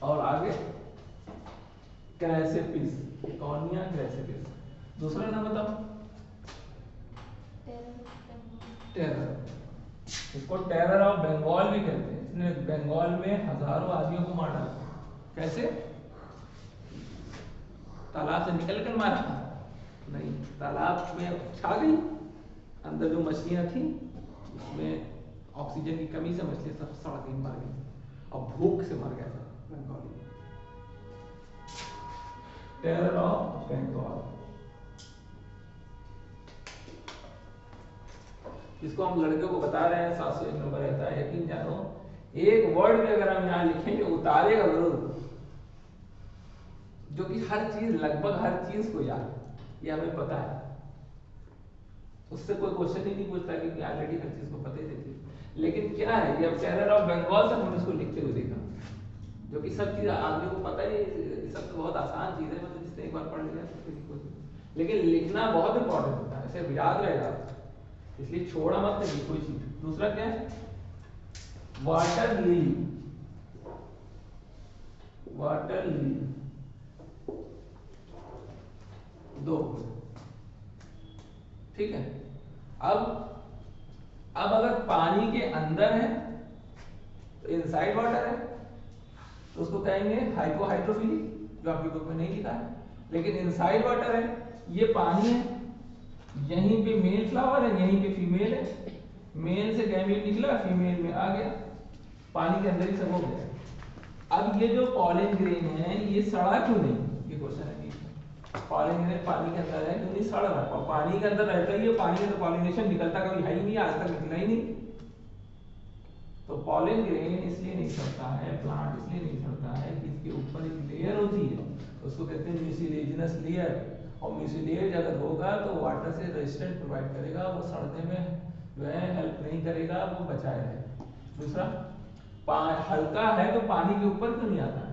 और आगे क्रेसेपिस, इकॉर्निया क्रेसेपिस। दूसरा नाम बताओ। टेरर, इसको टेरर ऑफ बंगाल भी कहते हैं, इसने बंगाल में हजारों आदमियों को मार डाला। कैसे? तालाब से निकल कर मारा? नहीं, तालाब में छा गई, अंदर जो मछलियां थी उसमें ऑक्सीजन की कमी से मछली सब सड़ गई, मर गई, और भूख से मर गया था बंगाली। टेरर ऑफ बंगाल, इसको हम लड़के को बता रहे हैं, 701 नंबर रहता है। यकीन जानो एक वर्ड भी अगर हम यहाँ लिखेंगे उतारेगा जरूर, जो कि हर चीज, लगभग हर चीज को याद, ये हमें पता है, उससे कोई क्वेश्चन ही नहीं पूछता क्योंकि ऑलरेडी हर चीज को पता ही रहती। लेकिन क्या है, ये अब टेरर ऑफ बंगाल से हमने इसको लिखते हुए देखा, जो कि सब चीज आदमी को पता ही, सब तो बहुत आसान चीज है, मतलब जिसने एक बार पढ़ लिया तो किसी को, लेकिन लिखना बहुत इंपॉर्टेंट होता है, सिर्फ याद रहेगा, इसलिए छोड़ा मत नहीं कोई चीज। दूसरा क्या है? वाटर लिली, वाटर लिली दो, ठीक है। अब अगर पानी के अंदर है तो इनसाइड वाटर है, तो उसको कहेंगे हाइपोहाइड्रोफिली, जो आपकी बुक में नहीं लिखा है, लेकिन इनसाइड वाटर है, ये पानी है, यहीं पे मेल फ्लावर है, यहीं पे फीमेल है, मेल से गैमेट निकला, फीमेल में आ गया, पानी के अंदर ही सब हो गया। अब ये जो पॉलन ग्रेन है ये सड़ा क्यों नहीं, ये क्वेश्चन है। पॉलन ग्रेन पानी के अंदर है, क्यों नहीं सड़ रहा? और पानी के अंदर रहता ही है, पानी में तो पॉलिनेशन निकलता कभी है ही नहीं, आज तक निकला ही नहीं। तो पॉलन ग्रेन इसलिए नहीं सड़ता है, प्लांट इसलिए नहीं सड़ता है कि इसके ऊपर एक लेयर होती है, उसको कहते हैं म्यूसिलेजिनस लेयर, और म्यूसिलेज अगर होगा तो वाटर से रेजिस्टेंट प्रोवाइड करेगा, वो सड़ने में जो है हेल्प नहीं करेगा, वो बचाए रहेगा। दूसरा, हल्का है तो पानी के ऊपर क्यों नहीं आता है?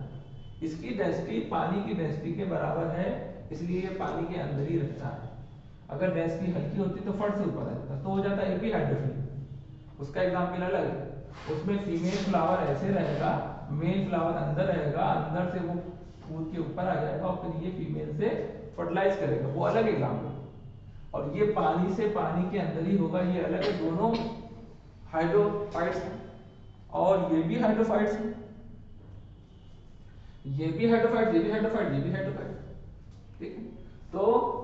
इसकी डेंसिटी पानी की डेंसिटी के बराबर है, इसलिए ये पानी के अंदर ही रहता है। अगर डेंसिटी हल्की होती तो फट से ऊपर आ जाता, तो हो जाता है एपीहाइड्रोफिल। उसका एग्जांपल अलग है, उसमें फीमेल फ्लावर ऐसे रहेगा, मेल फ्लावर अंदर रहेगा, अंदर से वो फूल के ऊपर आ जाएगा और फिर ये फीमेल से फर्टिलाइज करेगा, वो अलग एग्जांपल। और ये पानी से पानी के अंदर ही होगा, ये अलग है, दोनों हाइड्रोफाइट्स हैं, और ये भी हाइड्रोफाइट्स हैं, ये भी हाइड्रोफाइट, ये भी हाइड्रोफाइट, ये भी हाइड्रोफाइट, ठीक है। तो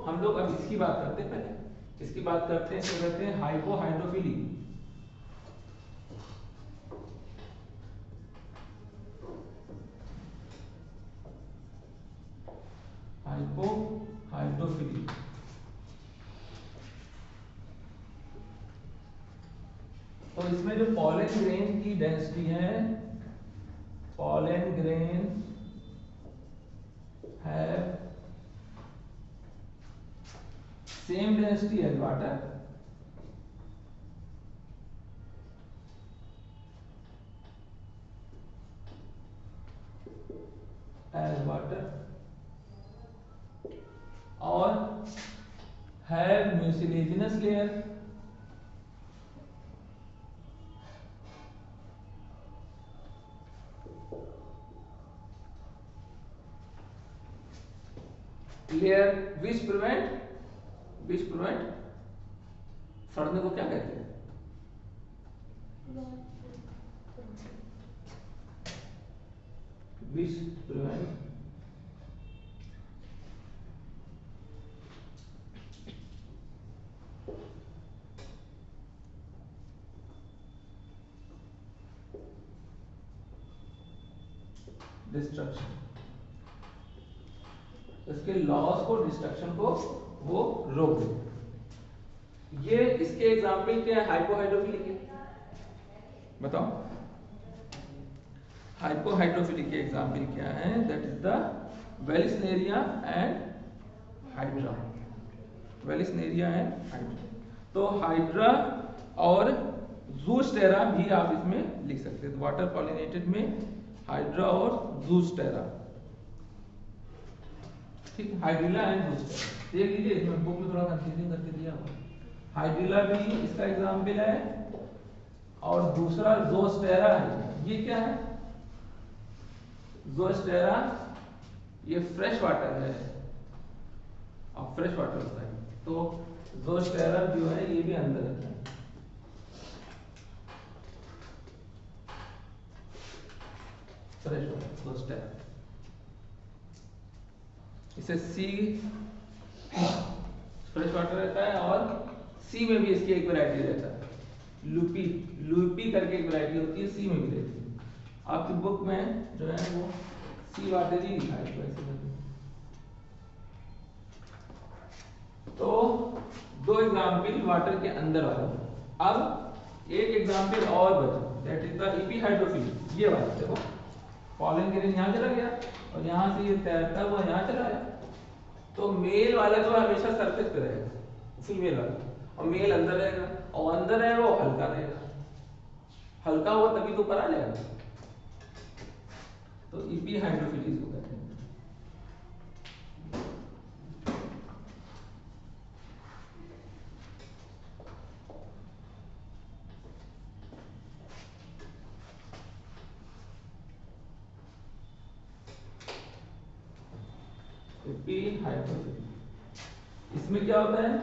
हम लोग अब इसकी बात करते हैं, पहले इसकी बात करते हैं, तो कहते हैं हाइपोहाइड्रोफिली। हाइपोहाइड्रोफिली, तो इसमें जो पॉलन ग्रेन की डेंसिटी है, pollen grain have same density as water, और have mucilaginous layer, layer which prevent सड़ने को क्या कहते हैं? विच प्रिवेंट डिस्ट्रक्शन, इसके लॉस को, डिस्ट्रक्शन को वो रोक दे। ये इसके एग्जाम्पल क्या है? हाइपोहाइड्रोफिलिक के, बताओ हाइपोहाइड्रोफिलिक के एग्जाम्पल क्या है? That is the Vallisneria and hydra, Vallisneria and hydra. तो हाइड्रा और ज़ूस्टेरा भी आप इसमें लिख सकते हैं, वाटर पॉलिनेटेड में हाइड्रा और ज़ूस्टेरा, ठीक है, हाइड्रिला एंड ज़ूस्टेरा। देख लीजिए, इसमें बुक में थोड़ा कंफ्यूजिंग करके दिया हुआ। हाइड्रिला भी इसका एग्जाम्पल है, और दूसरा ज़ूस्टेरा है। ये क्या है? ज़ूस्टेरा ये फ्रेश वाटर है, और फ्रेश वाटर होता है, तो ज़ूस्टेरा जो है ये भी अंदर रहता है। फ्रेश वाटर फर्स्ट है, इसे सी फ्रेश वाटर रहता है, और सी में भी इसकी एक वैरायटी रहता है, लूपी लूपी करके एक वैरायटी होती है, सी में भी रहती है। आपकी बुक में जो है वो सी वाटर ही लिखा है, तो ऐसे करके। तो दो एग्जाम्पल वाटर के अंदर वाले। अब एक एग्जाम्पल और बचा, दैट इज द एपीहाइड्रोफिल। ये वाला देखो, पॉलन ग्रेन यहाँ चला गया और यहाँ से ये तैरता हुआ यहाँ चला आया। तो मेल वाला जो हमेशा सरफेस पे रहेगा, फीमेल वाला, और मेल अंदर रहेगा, और अंदर है वो हल्का रहेगा, हल्का हुआ तभी तो ऊपर आ जाएगा। तो एपीहाइड्रोफिल इसको कहते हैं। एपीहाइड्रोफिल, इसमें क्या होता है,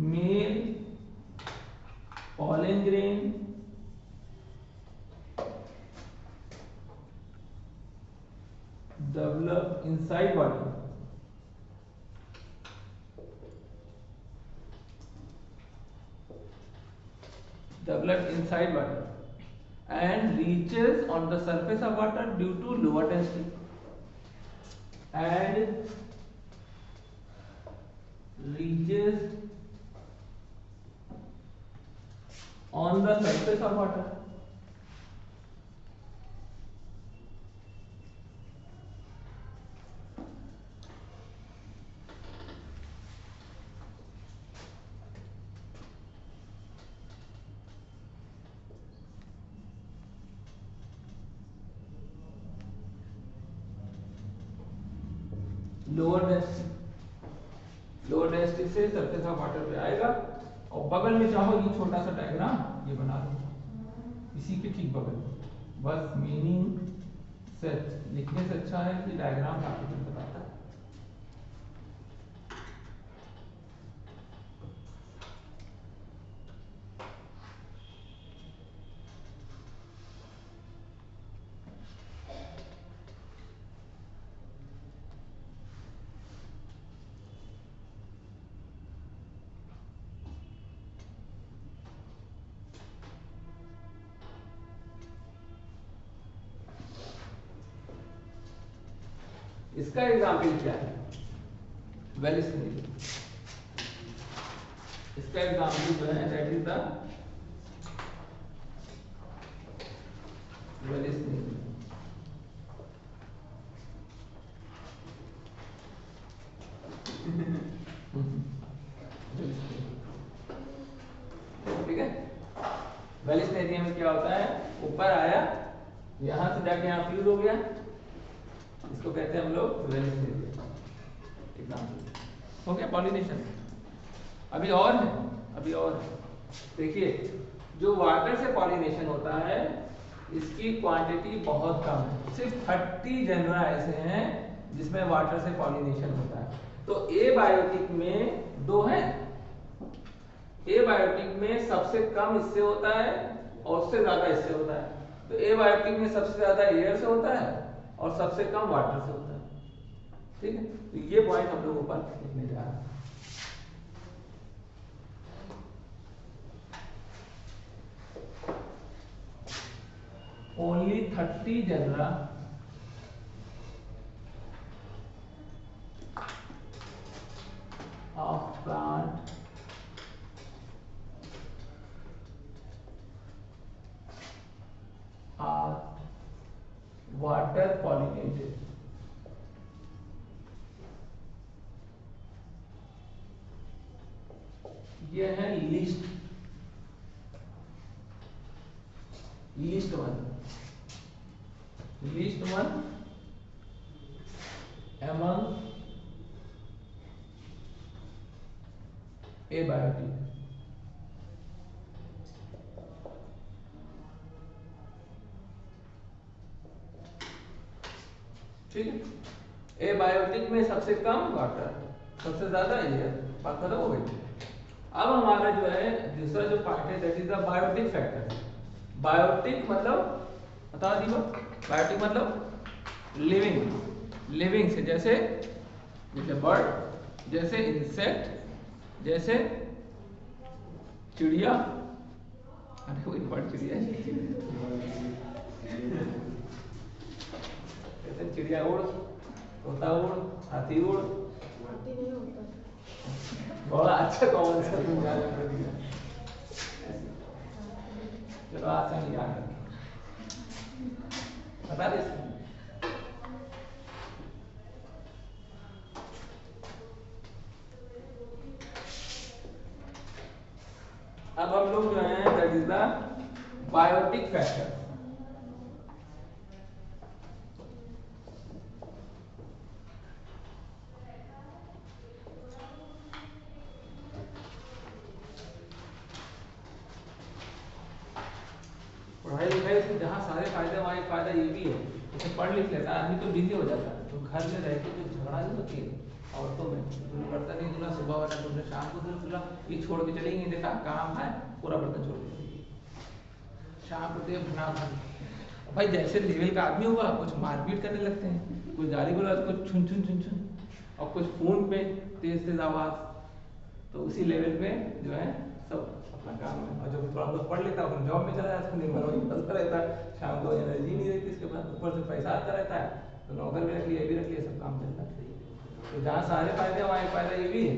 male pollen grain develop inside body, and reaches on the surface of water due to lower density, and reaches on the surface of water lower density से सरफेस ऑफ वाटर पे आएगा। और बगल में चाहो ये छोटा सा डायग्राम ये बना लो, इसी के ठीक बगल में। बस मीनिंग से लिखने से अच्छा है कि डायग्राम काफी कुछ बताता है। इसका एग्जाम्पल क्या है, वेल स्नेक। इसका एग्जाम्पल जो है that is the well snake. ठीक है, वेल स्नेरिया में क्या होता है, ऊपर आया, यहां से जाके यहाँ फ्यूज हो गया, इसको कहते हैं हम लोग वेल स्नेरिया। एग्जाम्पल हो गया पॉलिनेशन। अभी और है, अभी और है। देखिए, जो वाटर से पॉलिनेशन होता है इसकी क्वांटिटी बहुत कम है, सिर्फ 30 जनरा ऐसे हैं जिसमें वाटर से पॉलिनेशन होता है। तो एबायोटिक में दो हैं, एबायोटिक में सबसे कम इससे होता है और उससे ज्यादा इससे होता है। तो एबायोटिक में सबसे ज्यादा एयर से होता है और सबसे कम वाटर से होता है। ठीक है, तो ये पॉइंट हम लोग ऊपर लिखने जा रहे हैं। Only 30 genera of plant are water pollinated. ये है list, list one among abiotic। ठीक है, एबायोटिक में सबसे कम वाटर, सबसे ज्यादा एयर, बात खत्म हो गई। अब हमारा जो है दूसरा जो पार्ट है that is the biotic factor. Biotic मतलब बता दी बात। बायोटिक मतलब लिविंग, लिविंग से जैसे बर्ड, जैसे इंसेक्ट, जैसे चिड़िया, अरे कोई बर्ड चिड़िया जैसे चिड़िया उड़, तोता उड़, हाथी उड़। हाथी नहीं होता। बड़ा अच्छा कॉमन सेंस समझा दिया। चलो आसान याद रखें, बता दे। अब हम लोग जो है that is the biotic factor. पढ़ाई लिखाई से जहाँ सारे फायदे वहाँ एक फायदा ये भी है, जैसे पढ़ लिख लेता है आदमी तो बिजी हो जाता है, तो घर में रह के कुछ झगड़ा नहीं होती है औरतों में, तुमने बर्तन नहीं धुला सुबह वाला, तुमने शाम को धुला, ये छोड़ के चलेंगे, देखा काम है पूरा बर्तन छोड़ के चलेंगे, शाम को देव बना भाई जैसे लेवल का आदमी होगा कुछ मारपीट करने लगते हैं, कुछ गाली बोला तो कुछ छुन छुन छुन छुन, और कुछ फोन पे तेज तेज आवाज, तो उसी लेवल पे जो है सब अपना काम है। और जब थोड़ा बहुत पढ़ लेता है जॉब में चला जाता है, दिन भर वही चलता रहता है, शाम को एनर्जी नहीं रहती, इसके बाद ऊपर से पैसा आता रहता है, तो नौकर भी रख लिया, ये भी रख लिया, सब काम चलता है। तो जहाँ सारे फायदे वहाँ एक फायदा ये भी है,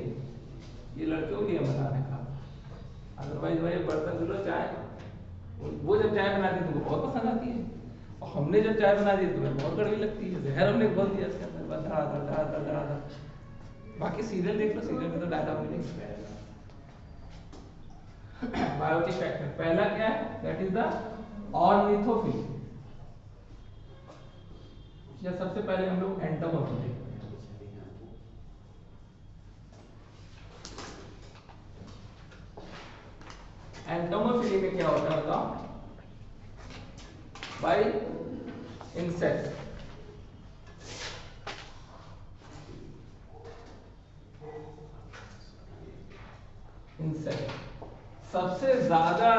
ये लड़कियों के लिए बताने का। अदरवाइज भाई बर्तन धुलो, चाय, वो जब चाय बनाती है तो वो बहुत पसंद आती है, और हमने जब चाय बना दी तो बहुत कड़वी लगती है, जहर हमने घोल दिया इसके अंदर, बस धड़ाधड़ धड़ाधड़ धड़ाधड़। बाकी सीरियल देख लो, सीरियल में तो डायलॉग मिलेंगे। बायोटिक फैक्टर पहला क्या है, दैट इज द ऑर्निथोफिल, या सबसे पहले हम लोग एंटोमोफिल देखते हैं। एंटोमोफिली में क्या होता है बताओ, बाय इंसेक्ट, इंसेक्ट सबसे ज्यादा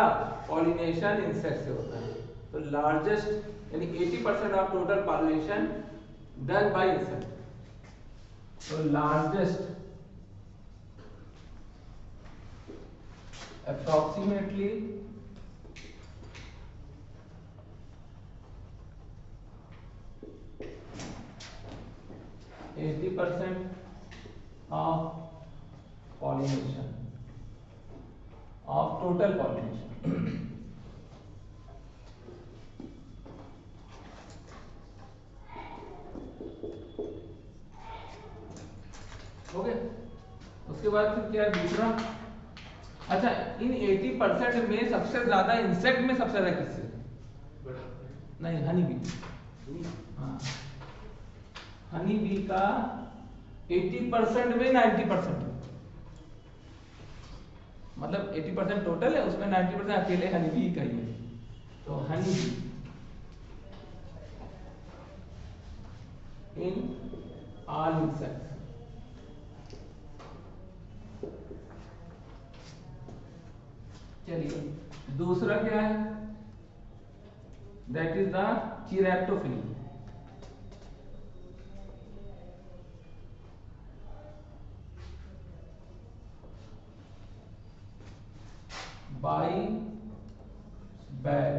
पॉलिनेशन इंसेक्ट से होता है, तो लार्जेस्ट यानी 80% of total pollination done by insect, तो largest approximately 80% of pollination of total pollination। हो गया। उसके बाद फिर क्या है दूसरा, अच्छा इन 80% में सबसे ज्यादा इंसेक्ट में सबसे ज्यादा किससे, नहीं हनी बी, हाँ हनी बी का 80% में 90%, मतलब 80% टोटल है उसमें 90% अकेले हनी बी का ही है, तो honey bee in all insects. चलिए दूसरा क्या है, that is the chiropterophily, by bat,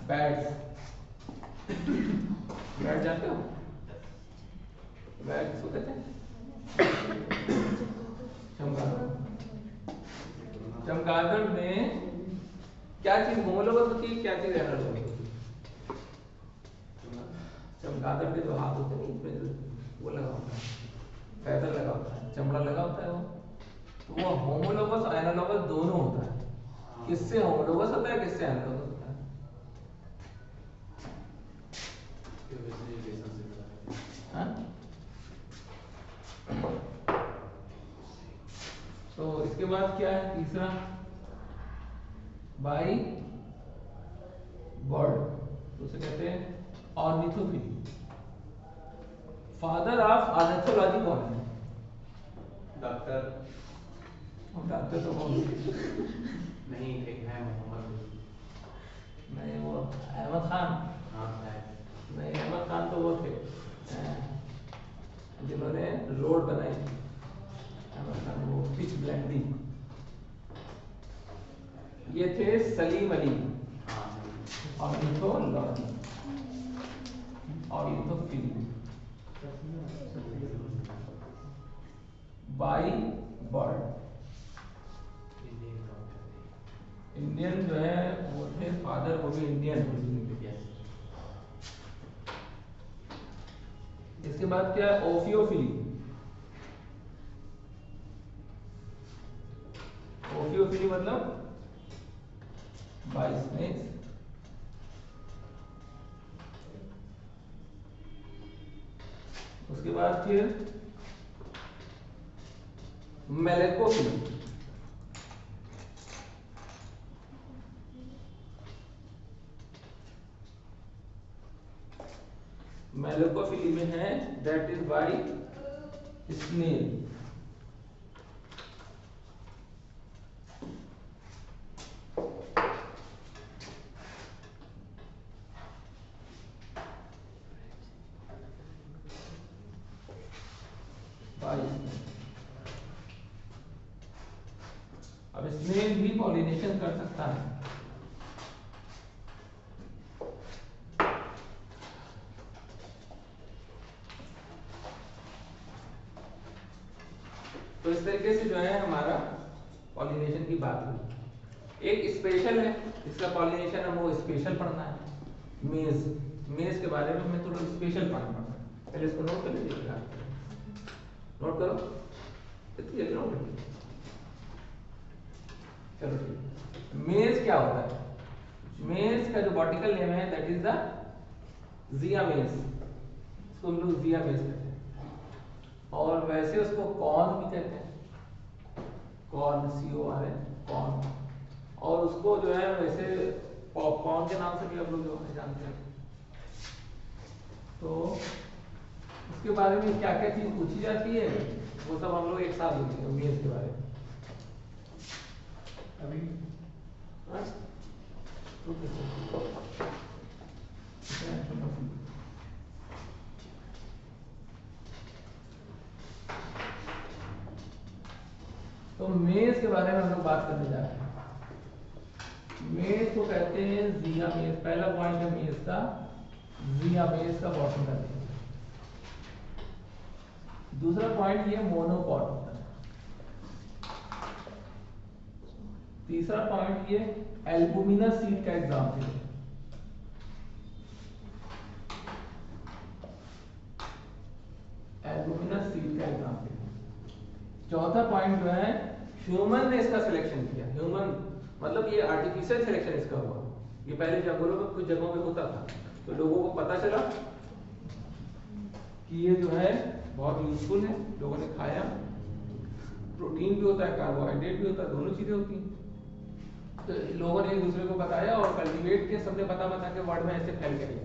bats, bat जानते हो, बैट किसको कहते हैं, चमगादड़। चमगादड़ में क्या चीज होमोलोगस होती है, क्या चीज एनालोगस होती है, चमगादड़ के जो हाथ होते हैं इसमें वो लगा होता है, फैदर लगा होता है, चमड़ा लगा होता है, वो तो वो होमोलोगस और एनालोगस दोनों होता है। किससे होमोलोगस होता है, किससे एनालोगस होता है, हाँ? तो इसके बाद क्या है तीसरा, बाई बर्ड, तो उसे कहते हैं ऑर्निथोफिली। फादर ऑफ ऑर्निथोलॉजी कौन है, डॉक्टर, डॉक्टर तो कौन नहीं एक है मोहम्मद, नहीं वो अहमद खान, हाँ शायद। नहीं अहमद खान तो वो थे जिन्होंने रोड बनाई थी। अहमद खान वो पिच ब्लेंडिंग। ये थे सलीम अली हाँ ornithology, ornithophily, by bird. Indian जो है वो थे फादर, वो भी इंडियन। इसके बाद क्या है, ओफियोफिली। ओफियोफिली मतलब बाई स्नेक्स। उसके बाद फिर मेलेकोफिली। मेलेकोफिली में है दैट इज बाई स्नेल। अब स्नेल भी पॉलिनेशन कर सकता है। तो इस तरीके से जो है हमारा पॉलिनेशन की बात हुई। एक स्पेशल है, इसका पॉलिनेशन हम वो स्पेशल पढ़ना है। मेज, मेज के बारे में हमें थोड़ा स्पेशल पढ़ना है। पहले इसको नोट कर लीजिएगा, नोट करो, इतनी जल्दी नोट करिए। चलो ठीक। मेज क्या होता है? मेज का जो बॉटिकल नेम है दैट इज द जिया मेज। इसको हम लोग जिया मेज कहते हैं, और वैसे उसको कॉर्न भी कहते हैं, कॉर्न, CORN, कॉर्न। और उसको जो है वैसे पॉपकॉर्न के नाम से भी आप लोग जो है जानते हैं। तो उसके बारे में क्या क्या चीज पूछी जाती है वो सब हम लोग एक साथ देखेंगे मेज के बारे में। अभी तो मेज के बारे में हम लोग बात करने जा रहे हैं। मेज को कहते हैं जिया मेज। पहला पॉइंट है मेज का, जिया मेज का बॉटम। दूसरा पॉइंट ये मोनोपॉड होता है। तीसरा पॉइंट ये एल्बुमिनस सीड का एग्जाम्पल है। एल्बुमिनस सीड का एग्जाम्पल है। चौथा पॉइंट जो है ह्यूमन ने इसका सिलेक्शन किया। ह्यूमन मतलब ये आर्टिफिशियल सिलेक्शन इसका हुआ। ये पहले जंगलों में कुछ जगहों पे होता था, तो लोगों को पता चला कि ये जो है बहुत यूजफुल है, लोगों ने खाया। प्रोटीन भी होता है, कार्बोहाइड्रेट भी होता है, दोनों चीजें होती हैं। तो लोगों ने एक दूसरे को बताया और कल्टीवेट के सबने बता के वर्ड में ऐसे फैल गए।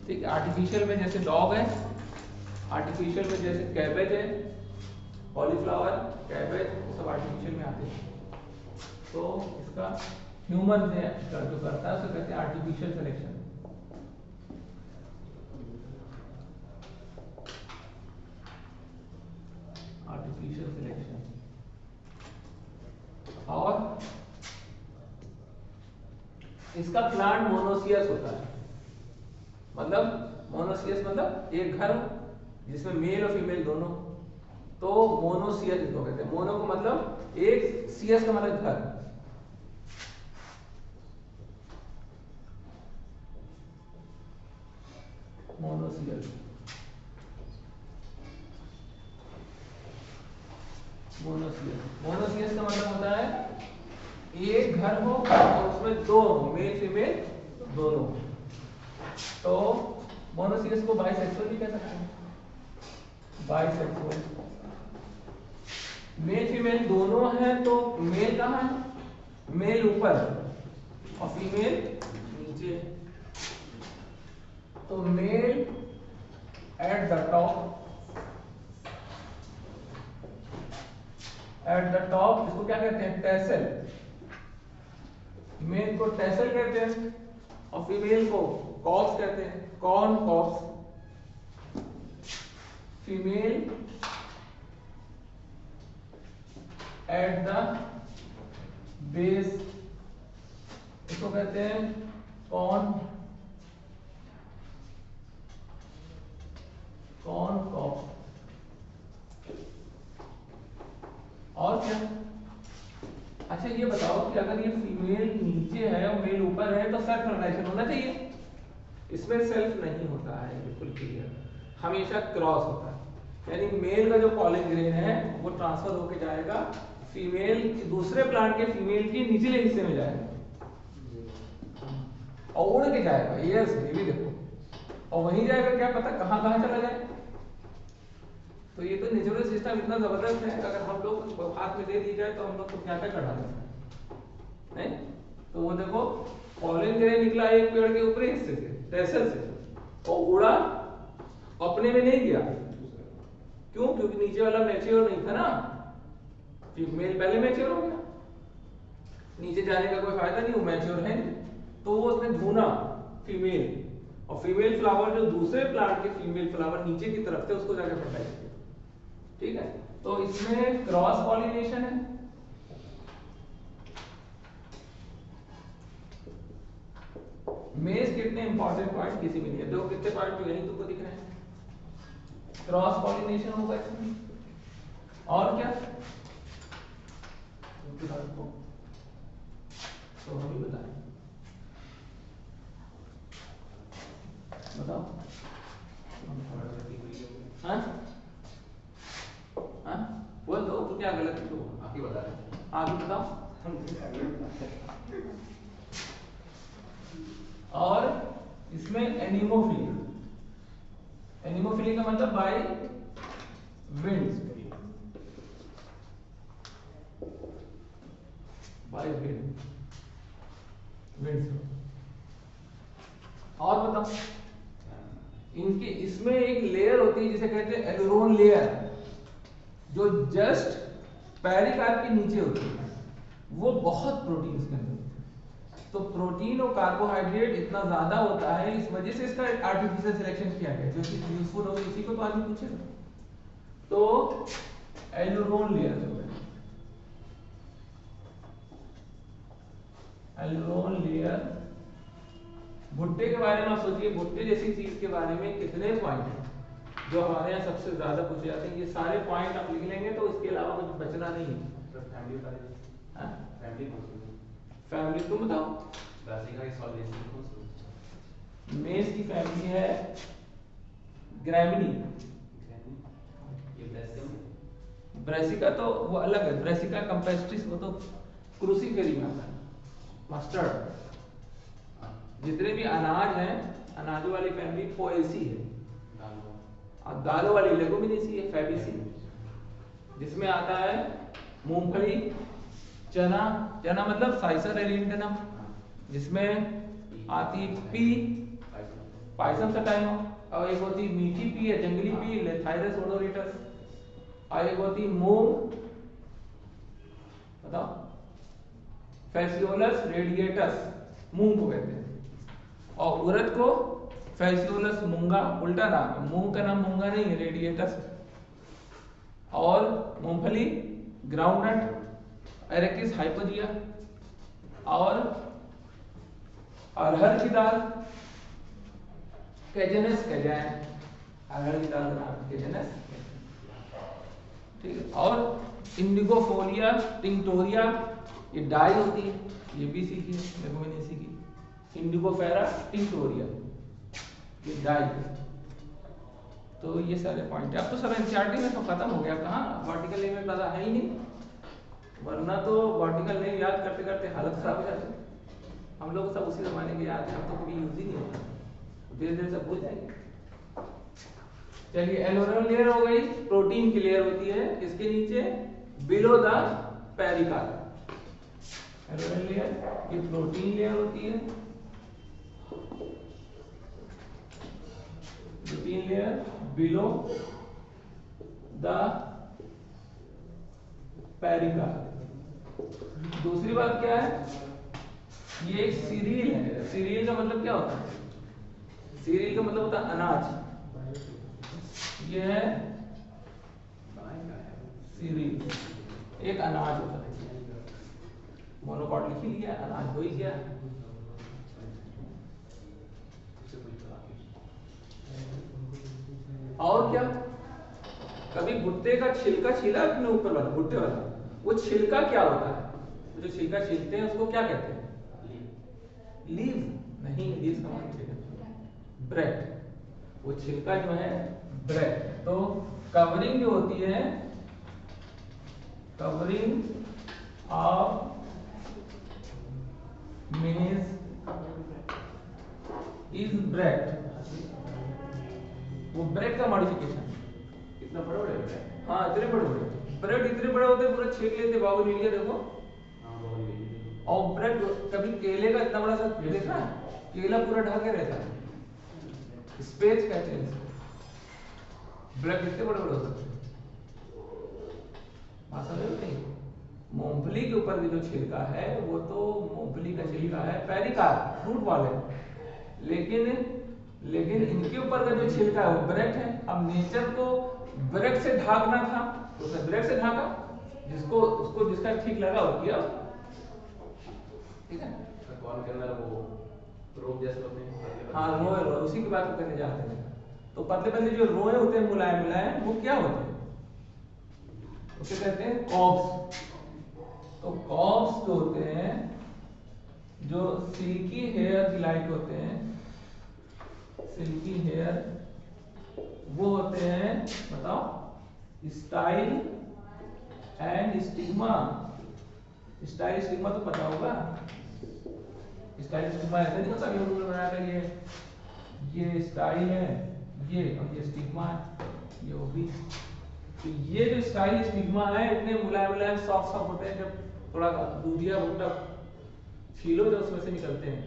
ठीक है, आर्टिफिशियल में जैसे डॉग है, आर्टिफिशियल में जैसे कैबेज है, कॉलीफ्लावर, कैबेज, सब आर्टिफिशियल में आते हैं। तो इसका ह्यूमन ने जो करता है उसे कहते हैं आर्टिफिशियल सिलेक्शन। Artificial selection. और इसका प्लांट मोनोसियस होता है। मतलब मोनोसियस मतलब एक घर जिसमें मेल और फीमेल दोनों, तो मोनोसियस इसको कहते हैं। मोनो को मतलब एक, सियस का मतलब घर। Monoecious, monoecious. मोनोसियस का मतलब होता है एक घर हो और उसमें दो मेल फीमेल दोनों। तो मोनोसियस को बाइसेक्सुअल भी कह सकते हैं। बाइसेक्सुअल, मेल फीमेल दोनों हैं। तो मेल कहाँ है? मेल ऊपर और फीमेल नीचे। तो male at the top, at the top इसको क्या कहते हैं? टेसल। मेल को टेसल कहते हैं और फीमेल को कॉप्स कहते हैं, corn cobs. Female at the base, इसको कहते हैं कॉर्न कॉप। और क्या? अच्छा ये बताओ कि अगर ये फीमेल नीचे है और मेल ऊपर है तो सेल्फ फर्टिलाइजेशन होना चाहिए? इसमें सेल्फ नहीं होता है, बिल्कुल क्लियर, हमेशा क्रॉस होता है। यानी मेल का जो पॉलन ग्रेन है वो ट्रांसफर होके जाएगा फीमेल, दूसरे प्लांट के फीमेल के निचले हिस्से में जाएगा और उड़ के जाएगा। यस, ये भी देखो, और वहीं जाएगा, क्या पता कहाँ कहाँ चला जाए। तो ये तो नेचुरल सिस्टम इतना जबरदस्त है, अगर हम लोग हाथ में दे दी जाए तो हम लोग को क्या क्या चढ़ा देते हैं। तो वो देखो पॉलन ग्रेन निकला एक पेड़ के ऊपरी हिस्से से, टेसल से, और उड़ा, अपने में नहीं गया। क्यों? क्योंकि नीचे वाला मैच्योर नहीं था ना, फीमेल पहले मैच्योर हो गया, नीचे जाने का कोई फायदा नहीं, वो मैच्योर है नहीं। तो वो उसने ढूंढा फीमेल, और फीमेल फ्लावर जो दूसरे प्लांट के फीमेल फ्लावर नीचे की तरफ थे उसको जाकर फर्टाइज किया। ठीक है, तो इसमें क्रॉस पॉलिनेशन है। मेज कितने इंपॉर्टेंट पॉइंट किसी में नहीं है, देखो कितने पॉइंट तो यही तुमको दिख रहे हैं। क्रॉस पॉलिनेशन होगा इसमें, और क्या? तो हम ही बताएं, बताओ। हाँ हाँ, बोल दो तो क्या गलत है, तो आप ही बता रहे हैं। आगे बताओ। और इसमें एनिमोफिली, एनिमोफिली का मतलब बाय विंड्स, बाय विंड्स। और बताओ, इनके इसमें एक लेयर होती है जिसे कहते हैं एलुरोन लेयर, जो जस्ट पेरिकार्प के नीचे होती है। वो बहुत प्रोटीन इसके अंदर, तो प्रोटीन और कार्बोहाइड्रेट इतना ज्यादा होता है, इस वजह से इसका आर्टिफिशियल सिलेक्शन किया गया, जो कि यूजफुल हो, इसी को तो आदमी पूछेगा। तो एलुरोन लेयर जो है, एलुरोन लेयर, भुट्टे के बारे में आप सोचिए, भुट्टे जैसी चीज के बारे में कितने पॉइंट हैं जो हमारे यहाँ सबसे ज्यादा पूछे जाते हैं। ये सारे पॉइंट आप लिख लेंगे तो इसके अलावा कुछ बचना नहीं है। फैमिली तुम बताओ। मेज की फैमिली है ग्रैमिनी। ब्रेसिका तो वो अलग है, ब्रेसिका कंपेस्टिस वो तो क्रूसीफेरी में आता है। मस्टर्ड, जितने भी अनाज हैं, अनाजों वाली फैमिली पोएसी है, और दालों वाली लेगुमिनेसी है फैबेसी, जिसमें आता है मूंगफली, चना, चना मतलब साइसर एरिएंटनम, जिसमें आती पी, पाइसम सटाइनो, और एक होती मीठी पी है, जंगली पी, लेथाइरस ओडोरिटस, और एक होती मूंग, बताओ, फैसियोलस रेडिएटस, मूंग को कहते हैं, और उड़द को फैसियोलस मूंगा, उल्टा नाम है, मूंग का नाम मूंगा नहीं है, रेडिएटस। और मूंगफली ग्राउंडनट, एरेकिस हाइपोजिया, और अरहर की दाल कैजेनस कैजैन, अरहर की दाल का नाम कैजेनस, ठीक है। और इंडिगोफोलिया टिंक्टोरिया, ये डाई होती है, ये भी सीखी है, लेगुमिनेसी सीखी। इंडिगोफेरा टिंक्टोरिया, ये डाई। तो ये सारे पॉइंट है। अब तो सब एनसीईआरटी में तो खत्म हो गया, कहाँ वर्टिकल नेम में पता है ही नहीं, वरना तो वर्टिकल नेम याद करते करते हालत खराब हो जाती। हम लोग सब उसी जमाने के याद हैं, हम तो कभी यूज ही नहीं होता, धीरे धीरे सब भूल जाएंगे। चलिए, एलुरोन लेयर हो गई, प्रोटीन की लेयर होती है इसके नीचे बिलो द पेरिकार्प। एलुरोन लेयर ये प्रोटीन लेयर होती है, protein layer below the pericarp. दूसरी बात क्या है, ये एक सीरियल है। सीरियल का मतलब क्या होता है? सीरियल का मतलब होता है अनाज। ये है सीरियल, एक अनाज होता है। मोनोकॉट लिख ही लिया, अनाज हो ही गया। और क्या? कभी भुट्टे का छिलका छीला अपने ऊपर वाला भुट्टे वाला, वो छिलका क्या होता है? जो छिलका छीलते हैं उसको क्या कहते हैं? लीव नहीं, लीव का मतलब ब्रेड। वो छिलका जो है ब्रेड। तो कवरिंग जो होती है, कवरिंग ऑफ मेज इज ब्रेड। वो ब्रेड का मॉडिफिकेशन। इतना बड़ा बड़ा है? हाँ इतने बड़े बड़े ब्रेड, इतने बड़े होते हैं पूरा छेक लेते बाबू लीजिए देखो। हाँ बहुत बड़ी। और ब्रेड कभी केले का इतना बड़ा सा देखा है? केला पूरा ढके रहता है, स्पेस कहते हैं इसको। ब्रेड कितने बड़े बड़े हो सकते हैं? बात समझ में नहीं? मूंगफली के ऊपर जो छिलका है वो तो मूंगफली का छिलका है, पेरिकार्प फ्रूट वाले। लेकिन इनके ऊपर का जो छिलका है वो ब्रेड है। अब नेचर को ब्रेड से ढाकना था तो उसने ब्रेड से ढाका, उसको जिसका ठीक लगा वो किया। ठीक है? कौन के अंदर वो रोप जैसे होते हैं? हाँ रोए उसी की बात करने जाते हैं। तो पतले पतले जो रोए होते हैं मुलायम मुलायम, वो क्या होते हैं? उसे कहते हैं कॉब्स। तो कॉब्स जो होते हैं, जो सिल्की हेयर लाइक होते हैं, सिल्की हेयर, वो होते हैं, बताओ, style and stigma. Style stigma तो पता होगा। स्टाइल स्टिग्मा ऐसे नहीं होता कि रूल बनाकर ये स्टाइल है, ये और ये स्टिग्मा है, ये वो भी। तो ये जो स्टाइल स्टिग्मा है इतने मुलायम मुलायम सॉफ्ट सॉफ्ट होते हैं, जब थोड़ा दूधिया भुट्टा छीलो तो उसमें से निकलते हैं।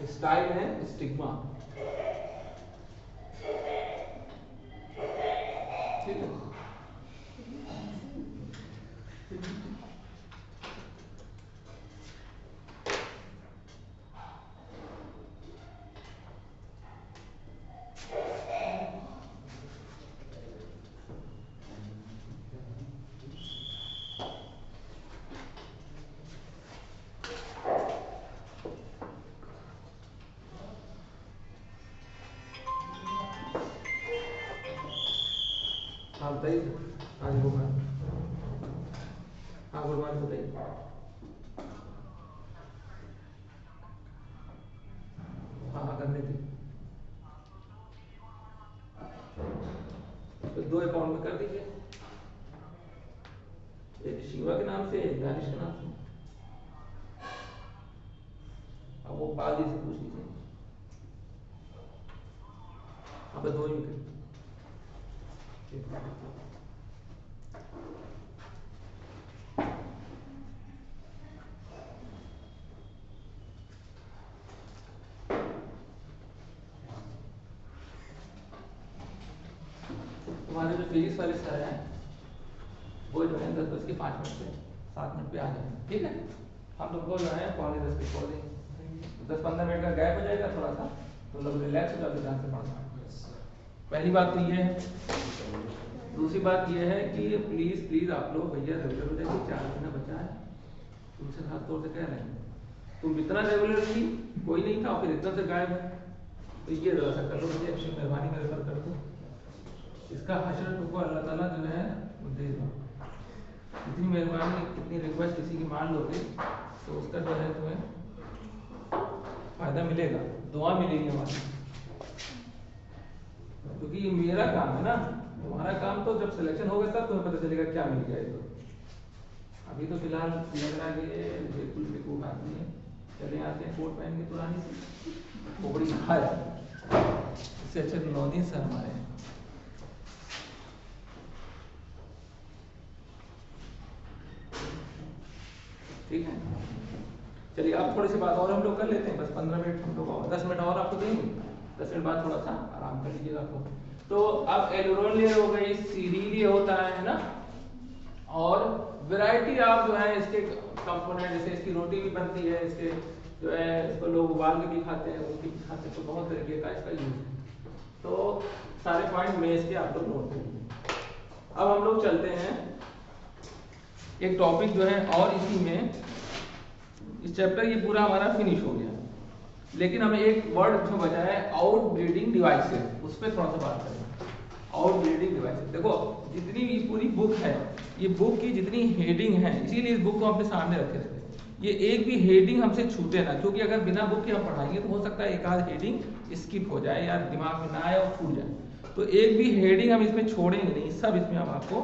स्टाइल है स्टिग्मा। ठीक है? हाँ बताइए। हाँ जी गुड मॉर्निंग। हाँ गुड मॉर्निंग बताइए। हाँ हाँ करने थी तो 2 अकाउंट में कर दीजिए, एक शिवा के नाम से, एक दानिश के नाम से। अब वो पादी से पूछ लीजिए। अब 2 ही में तुम्हारे जो फिजिक्स वाले सर हैं वो जो है 10:05 से 7 मिनट पे आ जाएंगे। ठीक है? हम तुमको जो है 9:45 पे छोड़ देंगे। 10-15 मिनट का गैप हो जाएगा थोड़ा सा, तो लोग रिलैक्स हो जाते ध्यान से पढ़ना। पहली बात तो ये है। दूसरी बात ये है कि प्लीज प्लीज आप लोग भैया रेगुलर हो जाइए, 4 महीना बचा है, तुमसे खास तौर से कह रहे हैं। तुम इतना रेगुलर थी, कोई नहीं था, फिर इतना से गायब है, तो ये जरा सा कर लो मुझे, अच्छी मेहरबानी मेरे पर कर दो। इसका हशर तुमको अल्लाह ताला जो है वो दे दो। इतनी मेहरबानी, इतनी रिक्वेस्ट किसी की मान लोगे तो उसका जो है तुम्हें फायदा मिलेगा, दुआ मिलेगी हमारी। क्योंकि ये मेरा काम है ना, तुम्हारा काम तो जब सिलेक्शन होगा तब तुम्हें पता चलेगा क्या मिल गया। तो अभी तो फिलहाल लग रहा है कि बिल्कुल बेवकूफ आदमी है। चले आते हैं कोट पहन के पुरानी से खोपड़ी खाया, इससे अच्छे तो 9 दिन सर हमारे हैं। ठीक है? चलिए अब थोड़ी सी बात और हम लोग कर लेते हैं, बस 15 मिनट हम लोग और 10 मिनट और आपको देंगे, 10 मिनट बाद थोड़ा सा आराम कर लीजिएगा आपको। तो अब एलुरोन लेयर हो गई, सीरीलिए होता है ना, और वैरायटी ऑफ जो है इसके कंपोनेंट, जैसे इसकी रोटी भी बनती है, इसके जो है इसको लोग उबाल के भी खाते हैं, रोटी भी खाते हैं, तो बहुत तरीके का इसका यूज है। तो सारे पॉइंट मेज के आप लोग नोट करेंगे। अब हम लोग चलते हैं एक टॉपिक जो है, और इसी में इस चैप्टर ये पूरा हमारा फिनिश हो गया, लेकिन हमें एक वर्ड जो बचा है आउट ब्रीडिंग डिवाइसेस, उस पर थोड़ा सा बात करें। आउट ब्रीडिंग डिवाइसेस, देखो जितनी भी पूरी बुक है, ये बुक की जितनी हेडिंग है, इसीलिए इस बुक को अपने सामने रखे थे, ये एक भी हेडिंग हमसे छूटे ना, क्योंकि अगर बिना बुक के हम पढ़ाएंगे तो हो सकता है एक आध हेडिंग स्किप हो जाए या दिमाग में ना आए और छूट जाए। तो एक भी हेडिंग हम इसमें छोड़ेंगे नहीं, सब इसमें हम आपको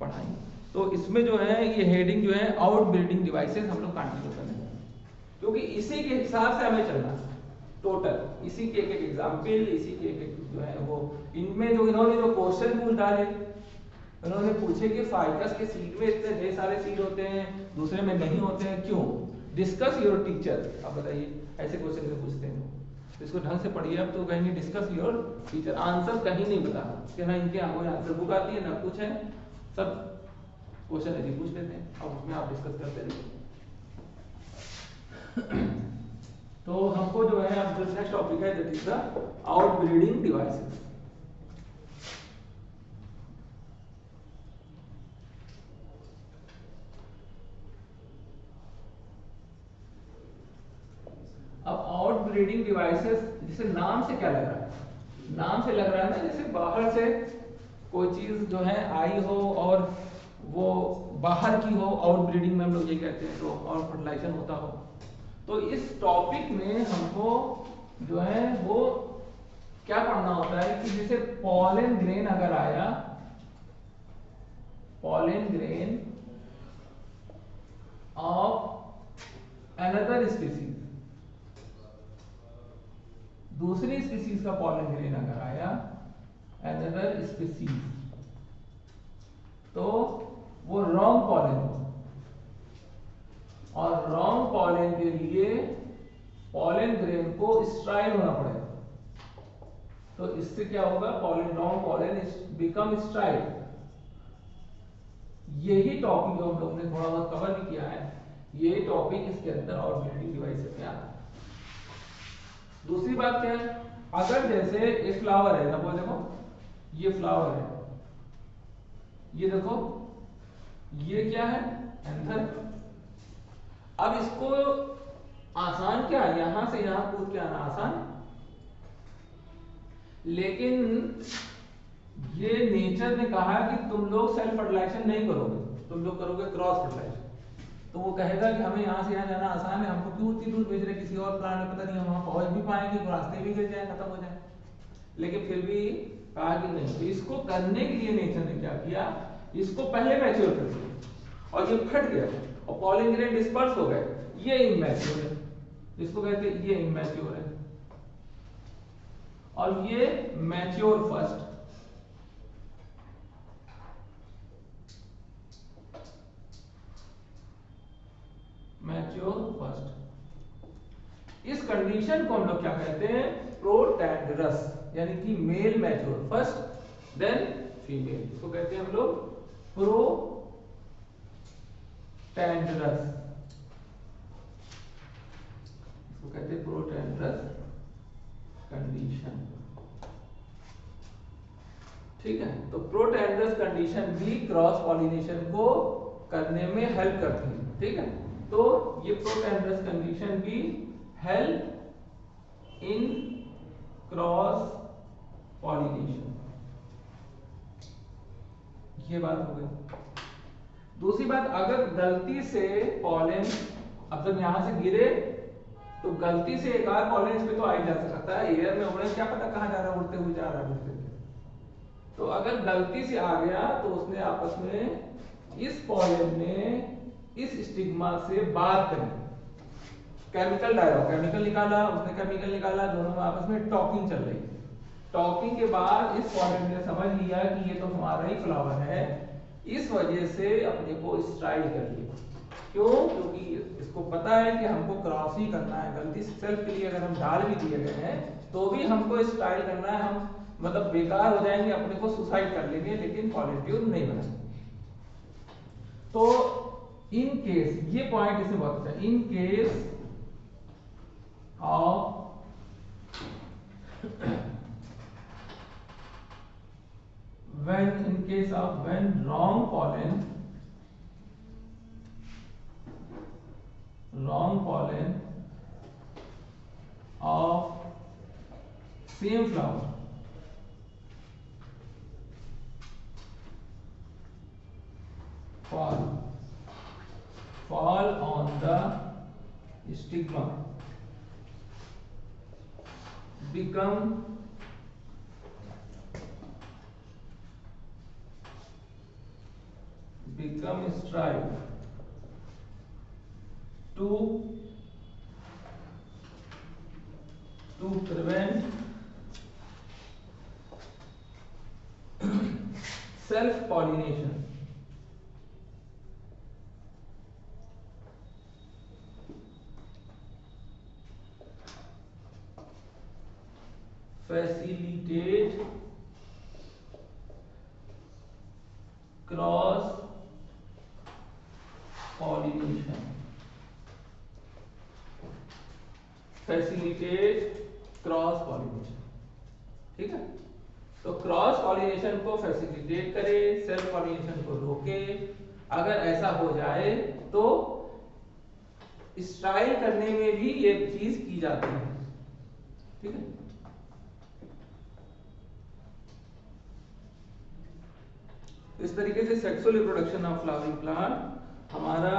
पढ़ाएंगे। तो इसमें जो है ये हेडिंग जो है आउट ब्रीडिंग डिवाइसेस हम लोग कंटिन्यू करेंगे, क्योंकि इसी के हिसाब से हमें चलना है। टोटल इसी के एक एक एग्जाम्पल, इसी के एक जो है वो, इनमें जो इन्होंने जो क्वेश्चन रूल डाले, उन्होंने पूछे कि फाइकस के सीड में इतने ढेर सारे सीड होते हैं, दूसरे में नहीं होते हैं, क्यों? Discuss your teacher. अब बताइए, ऐसे क्वेश्चन से पूछते हैं तो इसको ढंग से पढ़िए। अब तो कहेंगे डिस्कस योर टीचर, आंसर कहीं नहीं बता कि ना इनके यहाँ कोई आंसर बुक आती है ना कुछ है, सब क्वेश्चन ऐसे पूछ लेते हैं, अब उसमें आप डिस्कस करते रहिए। तो हमको जो है अब जो नेक्स्ट टॉपिक है that is the out breeding devices. अब आउट ब्रीडिंग डिवाइसेस, जैसे नाम से क्या लग रहा है? नाम से लग रहा है ना जैसे बाहर से कोई चीज जो है आई हो और वो बाहर की हो, आउट ब्रीडिंग में हम लोग ये कहते हैं, तो और फर्टिलाइजेशन होता हो। तो इस टॉपिक में हमको जो है वो क्या पढ़ना होता है कि जैसे पॉलन ग्रेन अगर आया, pollen grain of another species, दूसरी स्पीसीज का पॉलन ग्रेन अगर आया, अनदर स्पीसीज, तो वो रॉन्ग पॉलन हो, और रॉन्ग पॉलन के लिए पॉलन ग्रेन को स्ट्राइल होना पड़ेगा। तो इससे क्या होगा? Pollen, wrong pollen become स्ट्राइल। यही टॉपिक जो हम लोगों ने थोड़ा बहुत कवर भी किया है, ये टॉपिक इसके अंदर आउट ब्रीडिंग डिवाइसेस में आता है। दूसरी बात क्या है, अगर जैसे एक फ्लावर है, सपोज देखो ये फ्लावर है, ये देखो ये क्या है? एंथर। अब इसको आसान क्या है, यहां से यहां कूद के आना आसान, लेकिन ये नेचर ने कहा कि तुम लोग सेल्फ फर्टिलाइजेशन नहीं करोगे, तुम लोग करोगे क्रॉस फर्टिलाइजेशन। तो वो कहेगा कि हमें यहाँ से यहाँ जाना आसान है, हमको क्यों उतनी दूर भेज रहे किसी और प्लान में, पता नहीं हम वहां पहुंच भी पाएंगे, रास्ते भी गिर जाए, खत्म हो जाए। लेकिन फिर भी कहा कि नहीं, तो इसको करने के लिए नेचर ने क्या किया, इसको पहले मैच्योर कर दिया और ये फट गया और पॉलन ग्रेन डिस्पर्स हो गए, ये इमैच्योर है, इसको कहते हैं ये इमैच्योर है, और ये मैच्योर फर्स्ट। Mature first. इस कंडीशन को हम लोग क्या कहते हैं? प्रोटैंडरस, यानी कि male mature first then female, इसको कहते हैं हम लोग प्रोटैंडरस। इसको कहते हैं प्रोटैंडरस कंडीशन। ठीक है, तो प्रोटैंडरस कंडीशन भी क्रॉस पॉलिनेशन को करने में हेल्प करती है। ठीक है, तो ये प्रोटैंडरस कंडीशन भी हेल्प इन क्रॉस पॉलिनेशन, ये बात हो गई। दूसरी बात, अगर गलती से पॉलन, अब जब यहां से गिरे तो गलती से एक आध पॉलन इस पे तो आ ही जा सकता है, एयर में उड़े, क्या पता कहां जा रहा है, उड़ते हुए जा रहा है, उड़ते हुए। तो अगर गलती से आ गया तो उसने आपस में, इस पॉलन ने इस स्टिग्मा से बात करी, केमिकल डायलॉग, केमिकल निकाला, उसने केमिकल निकाला, दोनों में आपस में टॉकिंग चल रही। टॉकिंग के बाद इस पॉलन ने समझ लिया कि ये तो हमारा ही फ्लावर है, इस वजह से अपने को स्ट्राइल कर लिया। क्यों? क्योंकि इसको पता है कि हमको क्रॉस ही करना है, गलती से सेल्फ के लिए अगर हम डाल भी दिए गए हैं तो भी हमको स्ट्राइल करना है, हम मतलब बेकार हो जाएंगे, अपने को सुसाइड कर लेंगे, लेकिन पॉलिट्यूड नहीं बनाएंगे। तो इन केस, ये पॉइंट इसमें बहुत अच्छा है, in case of when wrong pollen of same flower fall on the stigma become stripe to prevent self pollination. Facilitate cross pollination. ठीक है, तो क्रॉस पॉलिनेशन को फैसिलिटेट करे, सेल्फ पॉलिनेशन को रोके। अगर ऐसा हो जाए तो स्टाइल करने में भी ये चीज की जाती है। ठीक है, इस तरीके से sexual reproduction of flowering plant हमारा